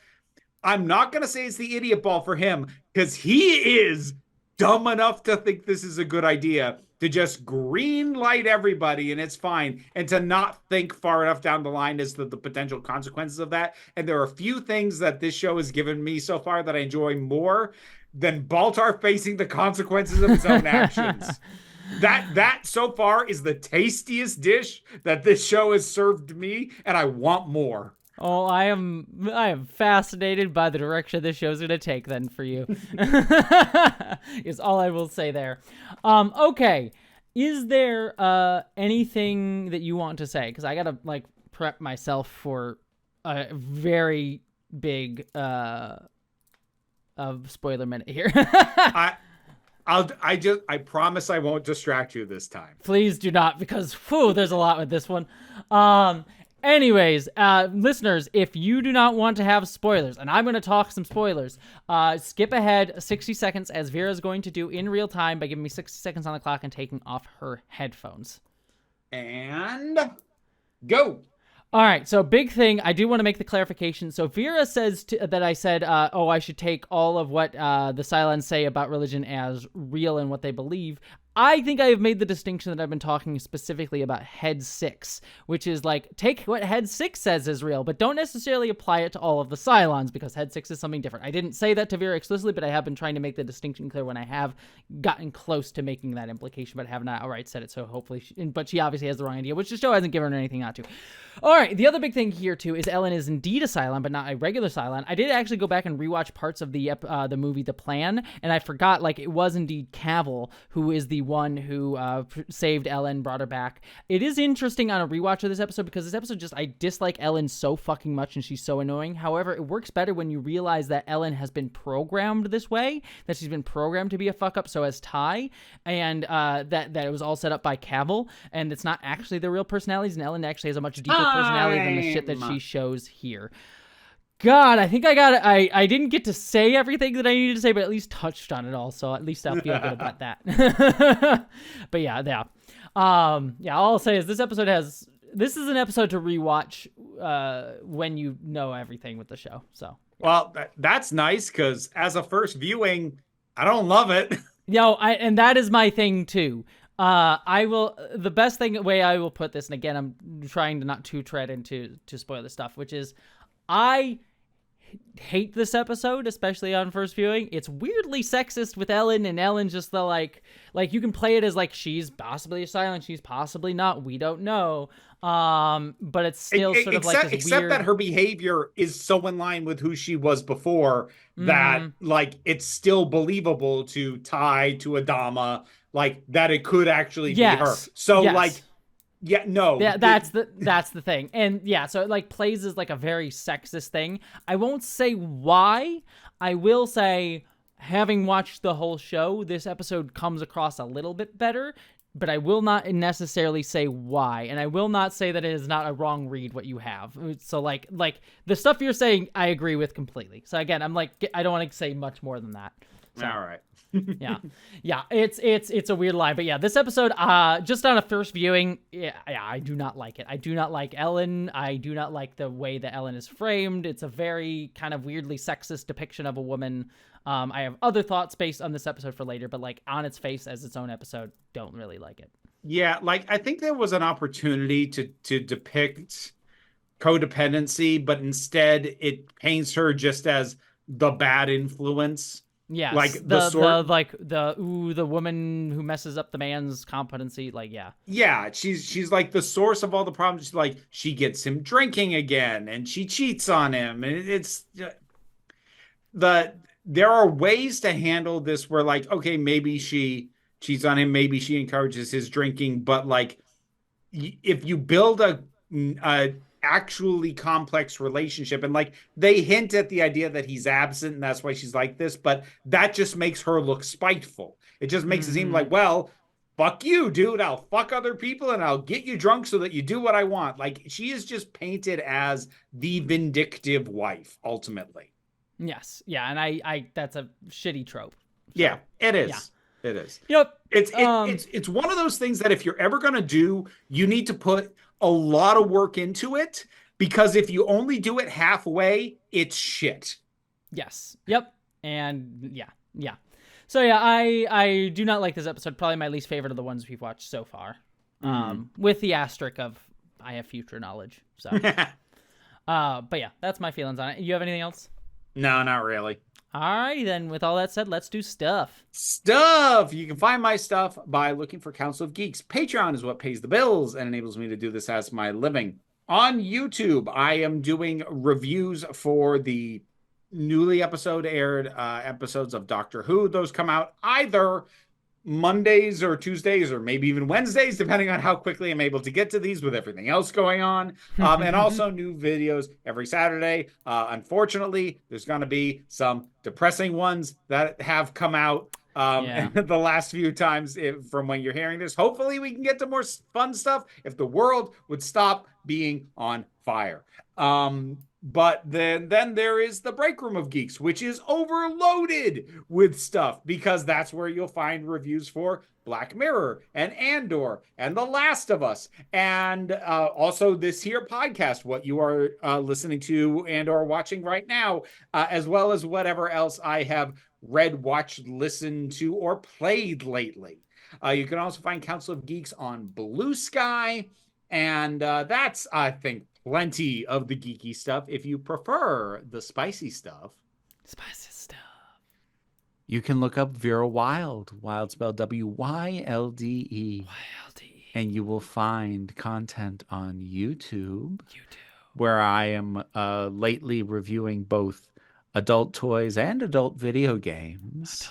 I'm not going to say it's the idiot ball for him, because he is dumb enough to think this is a good idea, to just green light everybody and it's fine, and to not think far enough down the line as to the potential consequences of that. And there are a few things that this show has given me so far that I enjoy more than Baltar facing the consequences of his own actions. That so far is the tastiest dish that this show has served me, and I want more. Oh, I am fascinated by the direction this show's going to take then for you. Is all I will say there. Okay. Is there anything that you want to say? Because I got to like prep myself for a very big spoiler minute here. I promise I won't distract you this time. Please do not, because there's a lot with this one. Anyways, listeners, if you do not want to have spoilers, and I'm going to talk some spoilers, skip ahead 60 seconds, as Vera's going to do in real time by giving me 60 seconds on the clock and taking off her headphones. And go. All right, so big thing, I do want to make the clarification. So Vera says that I said, I should take all of what the Cylons say about religion as real and what they believe. I think I have made the distinction that I've been talking specifically about Head 6, which is like, take what Head 6 says is real, but don't necessarily apply it to all of the Cylons, because Head 6 is something different. I didn't say that to Vera explicitly, but I have been trying to make the distinction clear when I have gotten close to making that implication, but have not outright said it, so hopefully, but she obviously has the wrong idea, which the show hasn't given her anything not to. All right, the other big thing here, too, is Ellen is indeed a Cylon, but not a regular Cylon. I did actually go back and rewatch parts of the movie The Plan, and I forgot, like, it was indeed Cavill who is the one who saved Ellen, brought her back. It is interesting on a rewatch of this episode, because this episode I dislike Ellen so fucking much, and she's so annoying. However, it works better when you realize that Ellen has been programmed this way, that she's been programmed to be a fuck-up, so as Tigh, and that it was all set up by Cavill, and it's not actually their real personalities, and Ellen actually has a much deeper personality than the shit that she shows here. God, I think I didn't get to say everything that I needed to say, but at least touched on it all, so at least I'll feel good about that. But yeah. Yeah, all I'll say is this is an episode to rewatch when you know everything with the show. So Well, that's nice because as a first viewing, I don't love it. and that is my thing too. The best way I will put this, and again, I'm trying to not too tread into to spoiler stuff, which is I hate this episode, especially on first viewing. It's weirdly sexist with Ellen, and Ellen's just the like you can play it as like she's possibly a Cylon, she's possibly not, we don't know. But it's still sort of like this except weird... that her behavior is so in line with who she was before that like it's still believable to Tigh, to Adama, like that it could actually be her. So like that's the thing. And yeah, so it like plays as like a very sexist thing. I won't say why. I will say, having watched the whole show, this episode comes across a little bit better, but I will not necessarily say why. And I will not say that it is not a wrong read what you have. So like the stuff you're saying, I agree with completely. So again, I'm like, I don't want to say much more than that. So. All right. yeah, it's a weird lie, but yeah, this episode, just on a first viewing, I do not like it. I do not like Ellen. I do not like the way that Ellen is framed. It's a very kind of weirdly sexist depiction of a woman. I have other thoughts based on this episode for later, but like on its face as its own episode, don't really like it. Yeah, like I think there was an opportunity to depict codependency, but instead it paints her just as the bad influence. Yes, like the woman who messes up the man's competency, like she's like the source of all the problems. Like she gets him drinking again, and she cheats on him, and there are ways to handle this where like, okay, maybe she cheats on him, maybe she encourages his drinking, but like if you build a actually complex relationship, and like they hint at the idea that he's absent and that's why she's like this, but that just makes her look spiteful. It just makes it seem like, well, fuck you, dude, I'll fuck other people and I'll get you drunk so that you do what I want. Like she is just painted as the vindictive wife ultimately. Yes, yeah, and I that's a shitty trope. So, yeah, it is. It is. Yep. It's one of those things that if you're ever gonna do, you need to put a lot of work into it, because if you only do it halfway, it's shit. Yes. Yep. And yeah. So yeah, I do not like this episode. Probably my least favorite of the ones we've watched so far. With the asterisk of I have future knowledge. So but yeah, that's my feelings on it. You have anything else? No, not really. All right, then with all that said, let's do stuff. You can find my stuff by looking for Council of Geeks. Patreon is what pays the bills and enables me to do this as my living. On YouTube, I am doing reviews for the newly aired episodes of Doctor Who. Those come out either Mondays or Tuesdays or maybe even Wednesdays, depending on how quickly I'm able to get to these with everything else going on. And also new videos every Saturday. Unfortunately, there's going to be some depressing ones that have come out the last few times from when you're hearing this. Hopefully we can get to more fun stuff if the world would stop being on fire. But then there is the Break Room of Geeks, which is overloaded with stuff, because that's where you'll find reviews for Black Mirror and Andor and The Last of Us, and also this here podcast, what you are listening to and or watching right now, as well as whatever else I have read, watched, listened to, or played lately. You can also find Council of Geeks on Blue Sky, and that's, I think, plenty of the geeky stuff. If you prefer the spicy stuff. You can look up Vera Wild spelled WYLDE. And you will find content on YouTube. Where I am lately reviewing both adult toys and adult video games.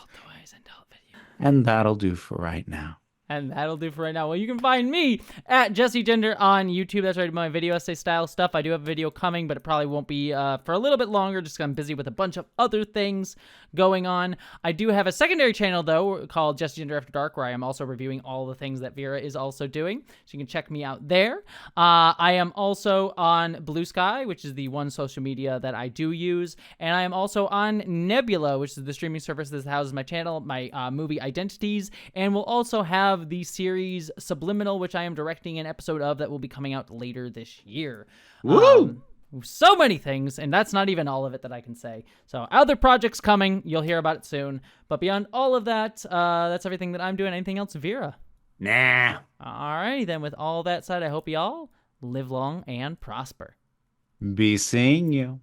And that'll do for right now. Well, you can find me at Jesse Gender on YouTube. That's right, my video essay style stuff. I do have a video coming, but it probably won't be for a little bit longer, just because I'm busy with a bunch of other things going on. I do have a secondary channel, though, called Jesse Gender After Dark, where I am also reviewing all the things that Vera is also doing. So you can check me out there. I am also on Blue Sky, which is the one social media that I do use. And I am also on Nebula, which is the streaming service that houses my channel, my movie identities. And we'll also have have the series Subliminal, which I am directing an episode of that will be coming out later this year. Woo! So many things, and that's not even all of it that I can say. So other projects coming. You'll hear about it soon. But beyond all of that, that's everything that I'm doing. Anything else, Vera? Nah. All right, then with all that said, I hope y'all live long and prosper. Be seeing you.